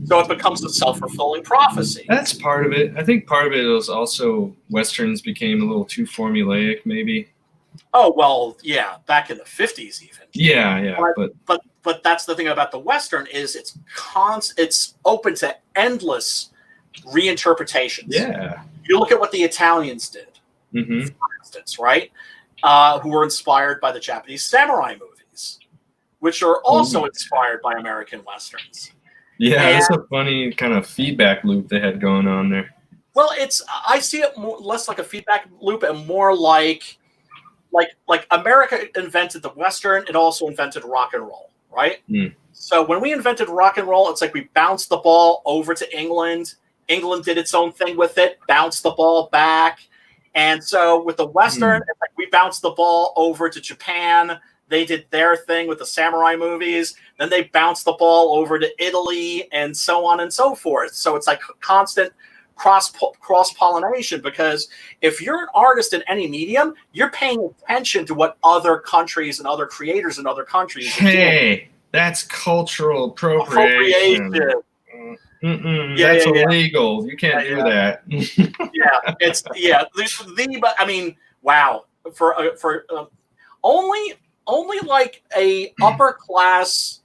So it becomes a self-fulfilling prophecy. That's part of it. I think part of it was also Westerns became a little too formulaic, maybe. Oh, well, yeah, back in the 50s even. Yeah, but that's the thing about the Western is it's open to endless reinterpretations. Yeah. You look at what the Italians did, for instance, right? Who were inspired by the Japanese samurai movies, which are also inspired by American Westerns. Yeah, that's a funny kind of feedback loop they had going on there. Well, I see it less like a feedback loop and more like America invented the Western, it also invented rock and roll, right? So when we invented rock and roll, it's like we bounced the ball over to England. England did its own thing with it, bounced the ball back. And so with the Western, it's like we bounced the ball over to Japan. They did their thing with the samurai movies. Then they bounced the ball over to Italy and so on and so forth. So it's like constant cross-pollination, because if you're an artist in any medium, you're paying attention to what other countries and other creators in other countries are doing. That's cultural appropriation. That's illegal. You can't do that. But I mean, wow. For only like a upper class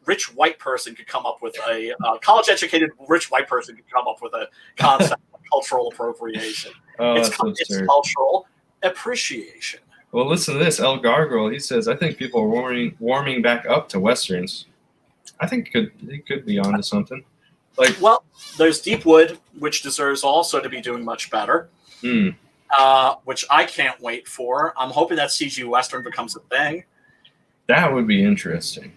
rich white person could come up with a college educated rich white person could come up with a concept of cultural appropriation. It's cultural appreciation. Well, listen to this. El Gargoyle, he says, I think people are warming back up to Westerns. I think he could be onto something. Well, there's Deepwood, which deserves also to be doing much better, which I can't wait for. I'm hoping that CG Western becomes a thing. That would be interesting.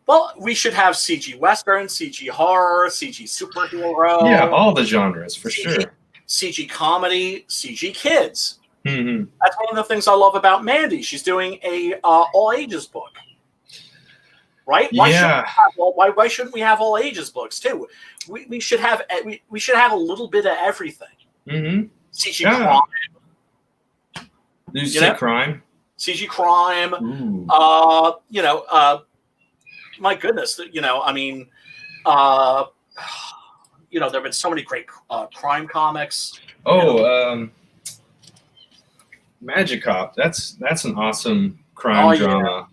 Well, we should have CG Western, CG horror, CG superhero. Yeah, all the genres, for sure. CG comedy, CG kids. That's one of the things I love about Mandy. She's doing a all ages book. Right? Why shouldn't we have all ages books too? We should have a little bit of everything. CG crime. Did you say crime? CG crime. My goodness. I mean, there have been so many great crime comics. Magic Cop. That's an awesome crime drama.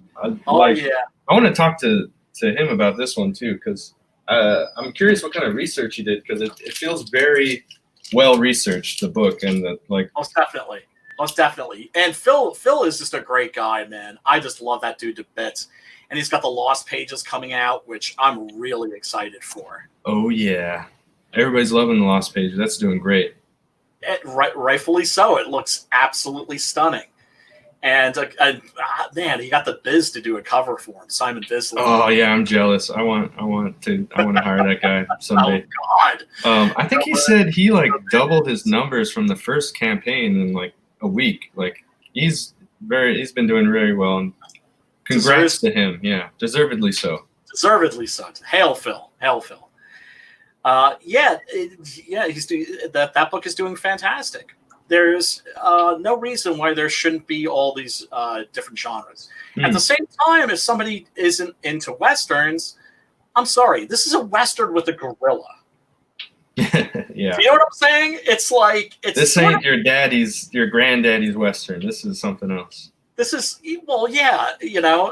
I want to talk to him about this one too, because I'm curious what kind of research he did, because it feels very well researched, the book, and most definitely. And Phil is just a great guy, man. I just love that dude to bits, and he's got the Lost Pages coming out, which I'm really excited for. Oh yeah, everybody's loving the Lost Pages. That's doing great. Rightfully so. It looks absolutely stunning. And man, he got the Biz to do a cover for him, Simon Bisley. Oh yeah, I'm jealous. I want to hire that guy someday. Oh God! I think he said he doubled his numbers from the first campaign in a week. He's been doing very well. And congrats to him. Yeah, deservedly so. Deservedly so. Hail Phil. Hail Phil. He's that book is doing fantastic. There's no reason why there shouldn't be all these different genres. At the same time, if somebody isn't into Westerns, I'm sorry, this is a Western with a gorilla. Yeah. You know what I'm saying? It's like this ain't your granddaddy's Western. This is something else. This is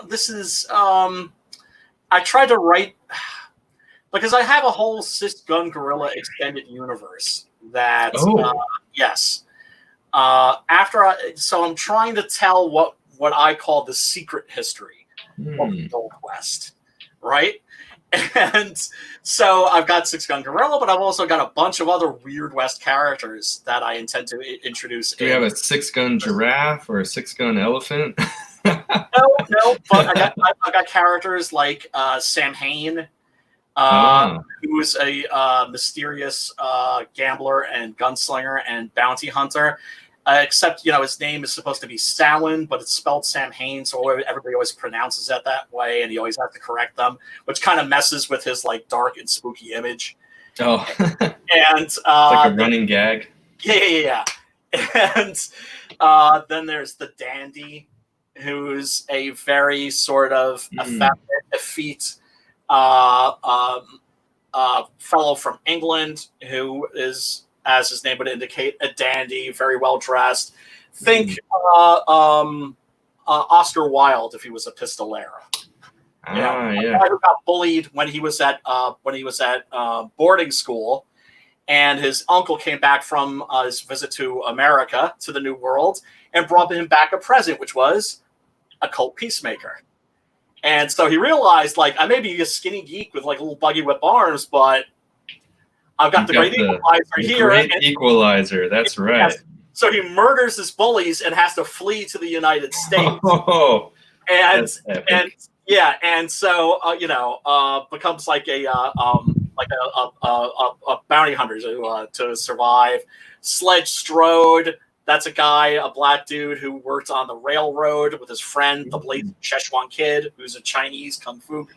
this is I tried to write because I have a whole Cis Gun Gorilla extended universe that yes. So I'm trying to tell what I call the secret history of the Old West, right? And so I've got Six Gun Gorilla, but I've also got a bunch of other Weird West characters that I intend to introduce. Do you have a 6-gun giraffe or a 6-gun elephant? No, but I've got characters like Sam Hain, who is a mysterious gambler and gunslinger and bounty hunter. Except, his name is supposed to be Samhain, but it's spelled Sam Hain, so everybody always pronounces it that way, and he always has to correct them, which kind of messes with his dark and spooky image. Oh, and it's like a running gag. Yeah. And then there's the Dandy, who's a very sort of effete fellow from England who is, as his name would indicate, a dandy, very well dressed. Think Oscar Wilde if he was a pistolero. A guy who got bullied when he was at boarding school, and his uncle came back from his visit to America, to the New World, and brought him back a present, which was a cult peacemaker. And so he realized, I may be a skinny geek with a little buggy whip arms, but I've got the great equalizer here. Great equalizer, that's right. Yes. So he murders his bullies and has to flee to the United States. Oh, and so becomes like a bounty hunter to survive. Sledge Strode, that's a black dude who worked on the railroad with his friend, the Blazing Szechuan Kid, who's a Chinese kung fu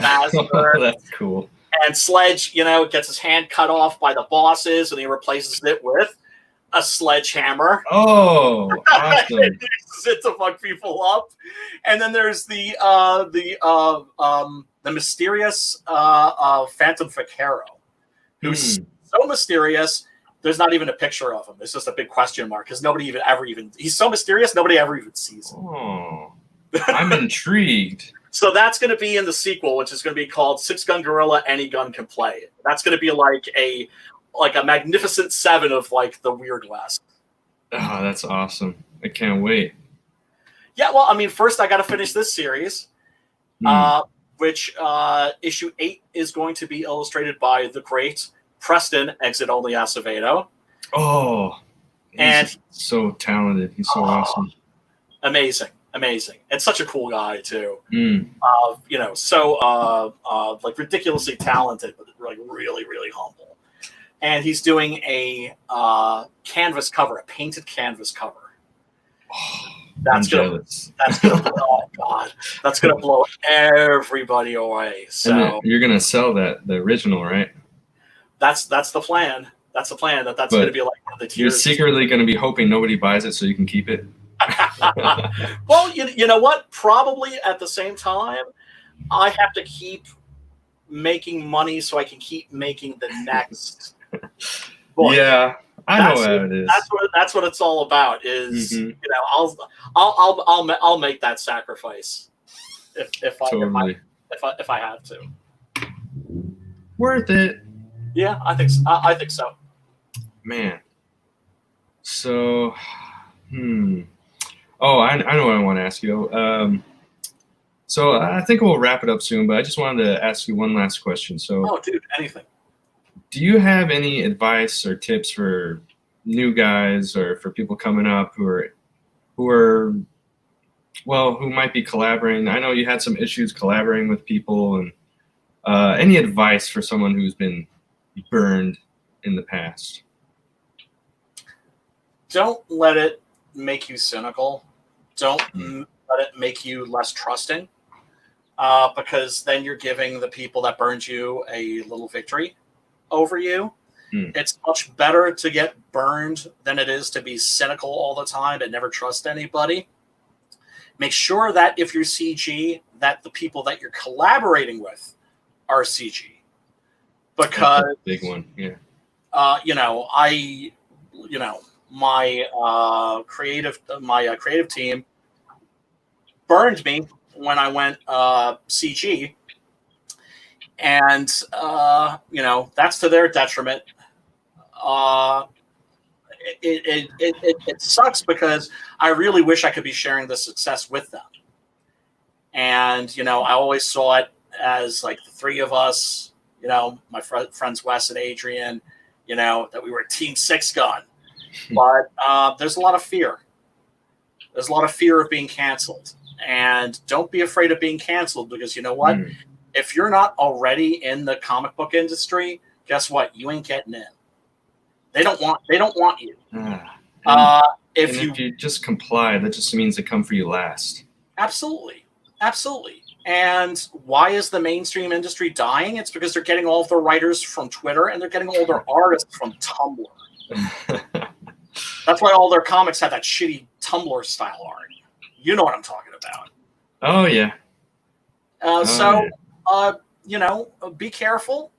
master. That's cool. And Sledge, gets his hand cut off by the bosses, and he replaces it with a sledgehammer. Oh, awesome! He uses it to fuck people up. And then there's the mysterious Phantom Vaquero, who's so mysterious. There's not even a picture of him. It's just a big question mark because nobody he's so mysterious. Nobody ever even sees him. Oh, I'm intrigued. So that's going to be in the sequel, which is going to be called Six Gun Gorilla, Any Gun Can Play. That's going to be like a Magnificent Seven of the Weird West. Oh, that's awesome. I can't wait. Yeah, well, first I got to finish this series, which issue 8 is going to be illustrated by the great Preston Exit Only Acevedo. Oh, he's so talented. He's so awesome. Amazing. And such a cool guy too. Ridiculously talented, but really, really humble. And he's doing a canvas cover, a painted canvas cover. That's gonna oh god, that's gonna blow everybody away. So you're gonna sell the original, right? That's the plan. That's the plan. That's gonna be one of the tiers. You're secretly gonna be hoping nobody buys it so you can keep it. Well, you know what? Probably at the same time, I have to keep making money so I can keep making the next book. Yeah, I know how it is. That's what it's all about. Is I'll make that sacrifice if I have to. Worth it. Yeah, I think so. Man. So, Oh, I know what I want to ask you. So I think we'll wrap it up soon, but I just wanted to ask you one last question. So, dude, anything. Do you have any advice or tips for new guys or for people coming up who might be collaborating? I know you had some issues collaborating with people, and any advice for someone who's been burned in the past? Don't let it make you cynical. Don't let it make you less trusting, because then you're giving the people that burned you a little victory over you. It's much better to get burned than it is to be cynical all the time and never trust anybody. Make sure that if you're CG, that the people that you're collaborating with are CG. Because that's a big one, yeah. my creative team burned me when I went CG, and that's to their detriment. It sucks because I really wish I could be sharing the success with them. And, I always saw it as like the three of us, my friends Wes and Adrian, that we were a Team Six Gun. But there's a lot of fear. There's a lot of fear of being canceled. And don't be afraid of being canceled, because you know what? If you're not already in the comic book industry, guess what? You ain't getting in. They don't want you. If you just comply, that just means they come for you last. Absolutely. And why is the mainstream industry dying? It's because they're getting all of their writers from Twitter, and they're getting all their artists from Tumblr. That's why all their comics have that shitty Tumblr style art. You know what I'm talking about. Oh yeah. Be careful.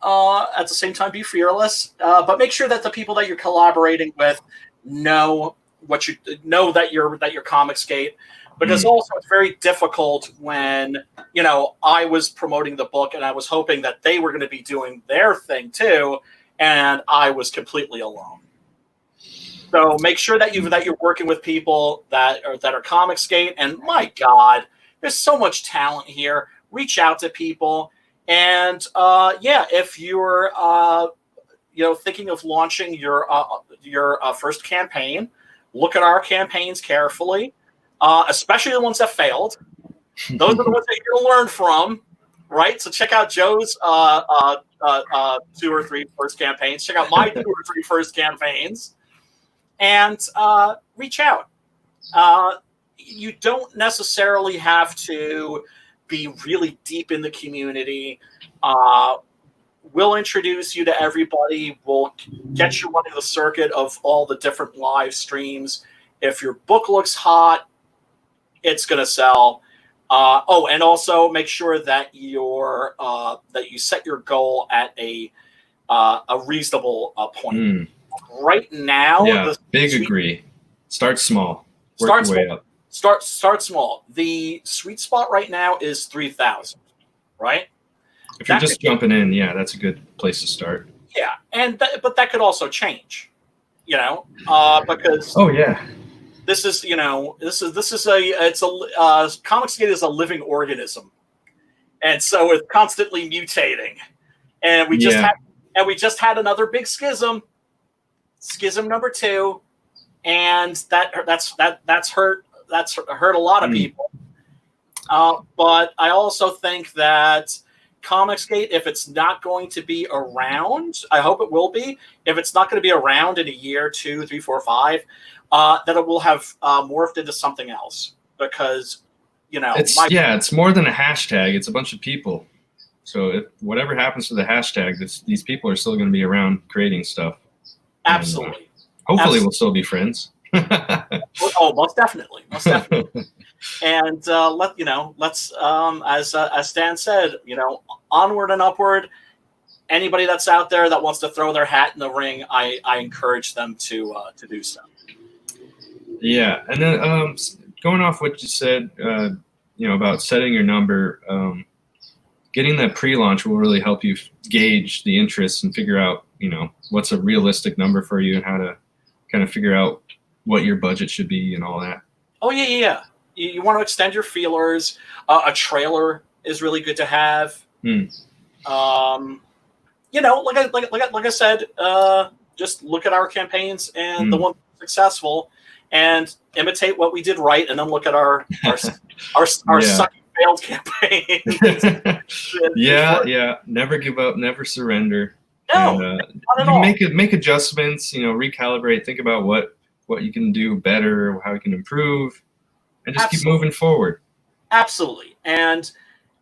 At the same time, be fearless. But make sure that the people that you're collaborating with know that you're Comicsgate. Because also it's very difficult when, I was promoting the book and I was hoping that they were going to be doing their thing too, and I was completely alone. So make sure that you're working with people that are Comicsgate. And my God, there's so much talent here. Reach out to people, and if you're thinking of launching your first campaign, look at our campaigns carefully. Especially the ones that failed. Those are the ones that you're going to learn from, right? So check out Joe's 2 or 3 first campaigns. Check out my 2 or 3 first campaigns, and reach out. You don't necessarily have to be really deep in the community. We'll introduce you to everybody. We'll get you running the circuit of all the different live streams. If your book looks hot, it's going to sell. And also make sure that that you set your goal at a reasonable point. Right now, agree. Start small. Work your way up. Start small. The sweet spot right now is 3,000. Right. If you're just jumping in, that's a good place to start. Yeah, but that could also change. Because this is Comicsgate is a living organism, and so it's constantly mutating. And we just had another big schism number 2, and that's hurt a lot of people. But I also think that Comicsgate, if it's not going to be around, I hope it will be. If it's not going to be around in a year, 2, 3, 4, 5, that it will have morphed into something else. Because, it's more than a hashtag. It's a bunch of people. So whatever happens to the hashtag, these people are still going to be around creating stuff. Absolutely. And, hopefully we'll still be friends. Most definitely. And let's as Stan said, onward and upward. Anybody that's out there that wants to throw their hat in the ring, I encourage them to do so. Yeah, and then going off what you said, about setting your number, getting that pre-launch will really help you gauge the interest and figure out, what's a realistic number for you and how to kind of figure out what your budget should be and all that. Oh yeah. You want to extend your feelers. A trailer is really good to have. Like I said, just look at our campaigns and the ones successful, and imitate what we did right, and then look at our sucky failed campaign. Never give up, never surrender. No, not at all. Make adjustments. Recalibrate. Think about what you can do better, how you can improve. And just keep moving forward. Absolutely. And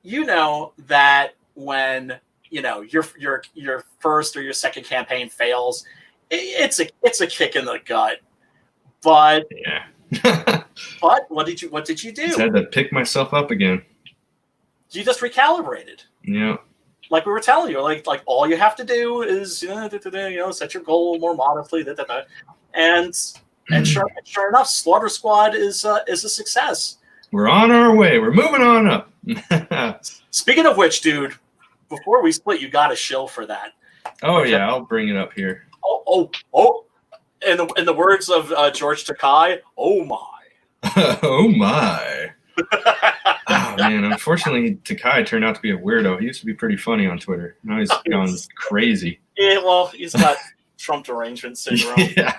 that when your first or your second campaign fails, it's a kick in the gut. But but what did you do? Just had to pick myself up again. You just recalibrated. Yeah. like we were telling you, like all you have to do is set your goal more modestly, and sure enough, Slaughter Squad is a success. We're on our way. We're moving on up. Speaking of which, dude, before we split, you got a shill for that. Oh yeah, I'll bring it up here. Oh! In the words of George Takei, oh my. Oh my. Oh man, unfortunately Takei turned out to be a weirdo. He used to be pretty funny on Twitter. Now he's gone crazy. Yeah, well, he's got Trump derangement syndrome. Yeah.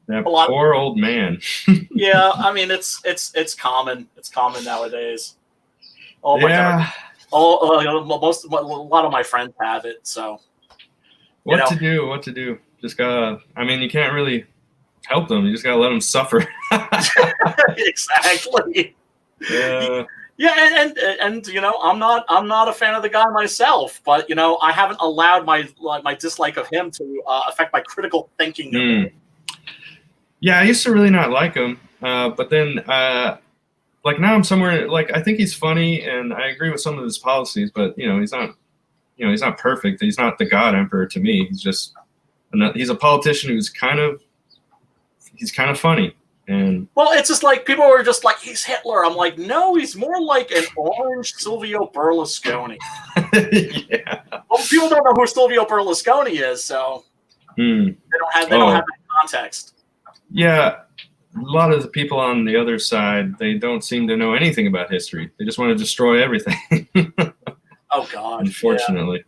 That poor old man. Yeah, I mean it's common. It's common nowadays. Oh my God. A lot of my friends have it, so what to do? Just gotta, I mean, you can't really help them. You just gotta let them suffer. Exactly. Yeah. Yeah, and I'm not a fan of the guy myself, but I haven't allowed my dislike of him to affect my critical thinking. Yeah, I used to really not like him, but then like now I'm somewhere, like I think he's funny and I agree with some of his policies, but he's not perfect. He's not the God Emperor to me. He's a politician who's kind of funny. And well, it's just like people were just like, he's Hitler. I'm like, no, he's more like an orange Silvio Berlusconi. Yeah. Well, people don't know who Silvio Berlusconi is, so they don't have that context. Yeah, a lot of the people on the other side, they don't seem to know anything about history. They just want to destroy everything. Oh God! Unfortunately.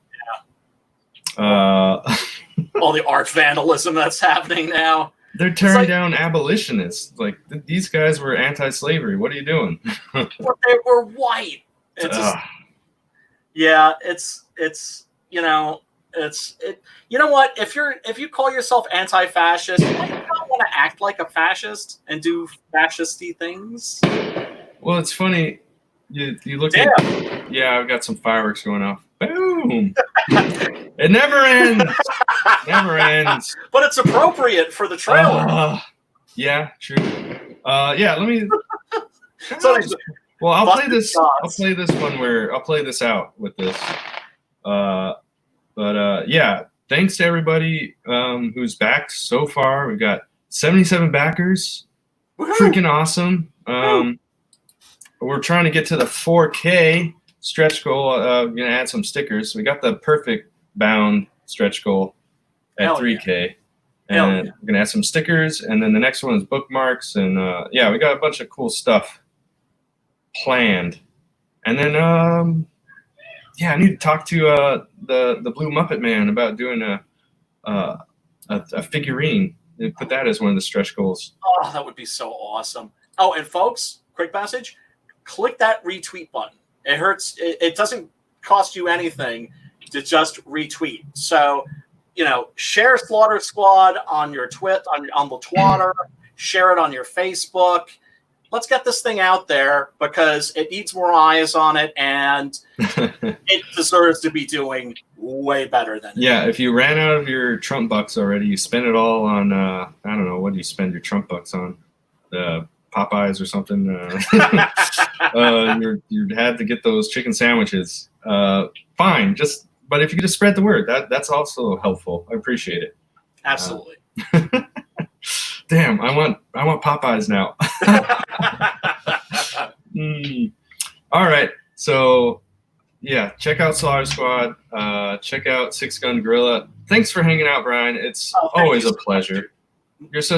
Yeah. All the art vandalism that's happening now. They're tearing down abolitionists. Like these guys were anti-slavery. What are you doing? But they were white. You know what? If you call yourself anti-fascist, you might not want to act like a fascist and do fascisty things. Well, it's funny. You look at. Yeah, I've got some fireworks going off. Boom! It never ends. Never ends. But it's appropriate for the trailer. Yeah, true. Yeah, let me. Well, I'll play this out with this. But yeah, thanks to everybody who's backed so far. We've got 77 backers. Woo-hoo! Freaking awesome. We're trying to get to the 4K stretch goal. We're gonna add some stickers. We got the perfect bound stretch goal at 3K. And we're gonna add some stickers, and then the next one is bookmarks, and yeah, we got a bunch of cool stuff planned. And then yeah, I need to talk to the Blue Muppet Man about doing a figurine and put that as one of the stretch goals. Oh, that would be so awesome. Oh, and folks, quick message: click that retweet button. It hurts. It doesn't cost you anything to just retweet. So, share Slaughter Squad on your on the Twitter, share it on your Facebook. Let's get this thing out there because it needs more eyes on it, and it deserves to be doing way better than Yeah, if you ran out of your Trump bucks already, you spent it all on, I don't know, what do you spend your Trump bucks on? Popeyes or something? You had to get those chicken sandwiches. Fine, but if you could just spread the word, that's also helpful. I appreciate it. Absolutely. Damn, I want Popeyes now. All right, so yeah, check out Slaughter Squad. Check out Six Gun Gorilla. Thanks for hanging out, Brian. It's always a pleasure.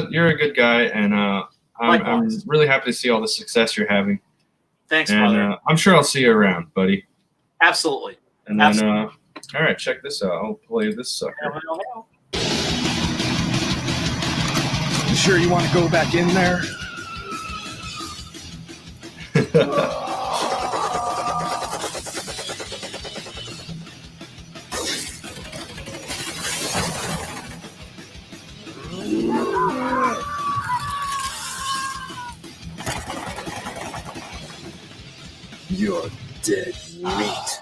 You're a good guy, and I'm really happy to see all the success you're having. Thanks, brother. I'm sure I'll see you around, buddy. Absolutely. And then, all right, check this out. I'll play this sucker. You sure you want to go back in there? You're dead meat.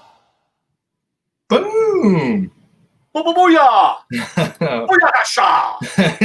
Boom! Booyah! Booyah!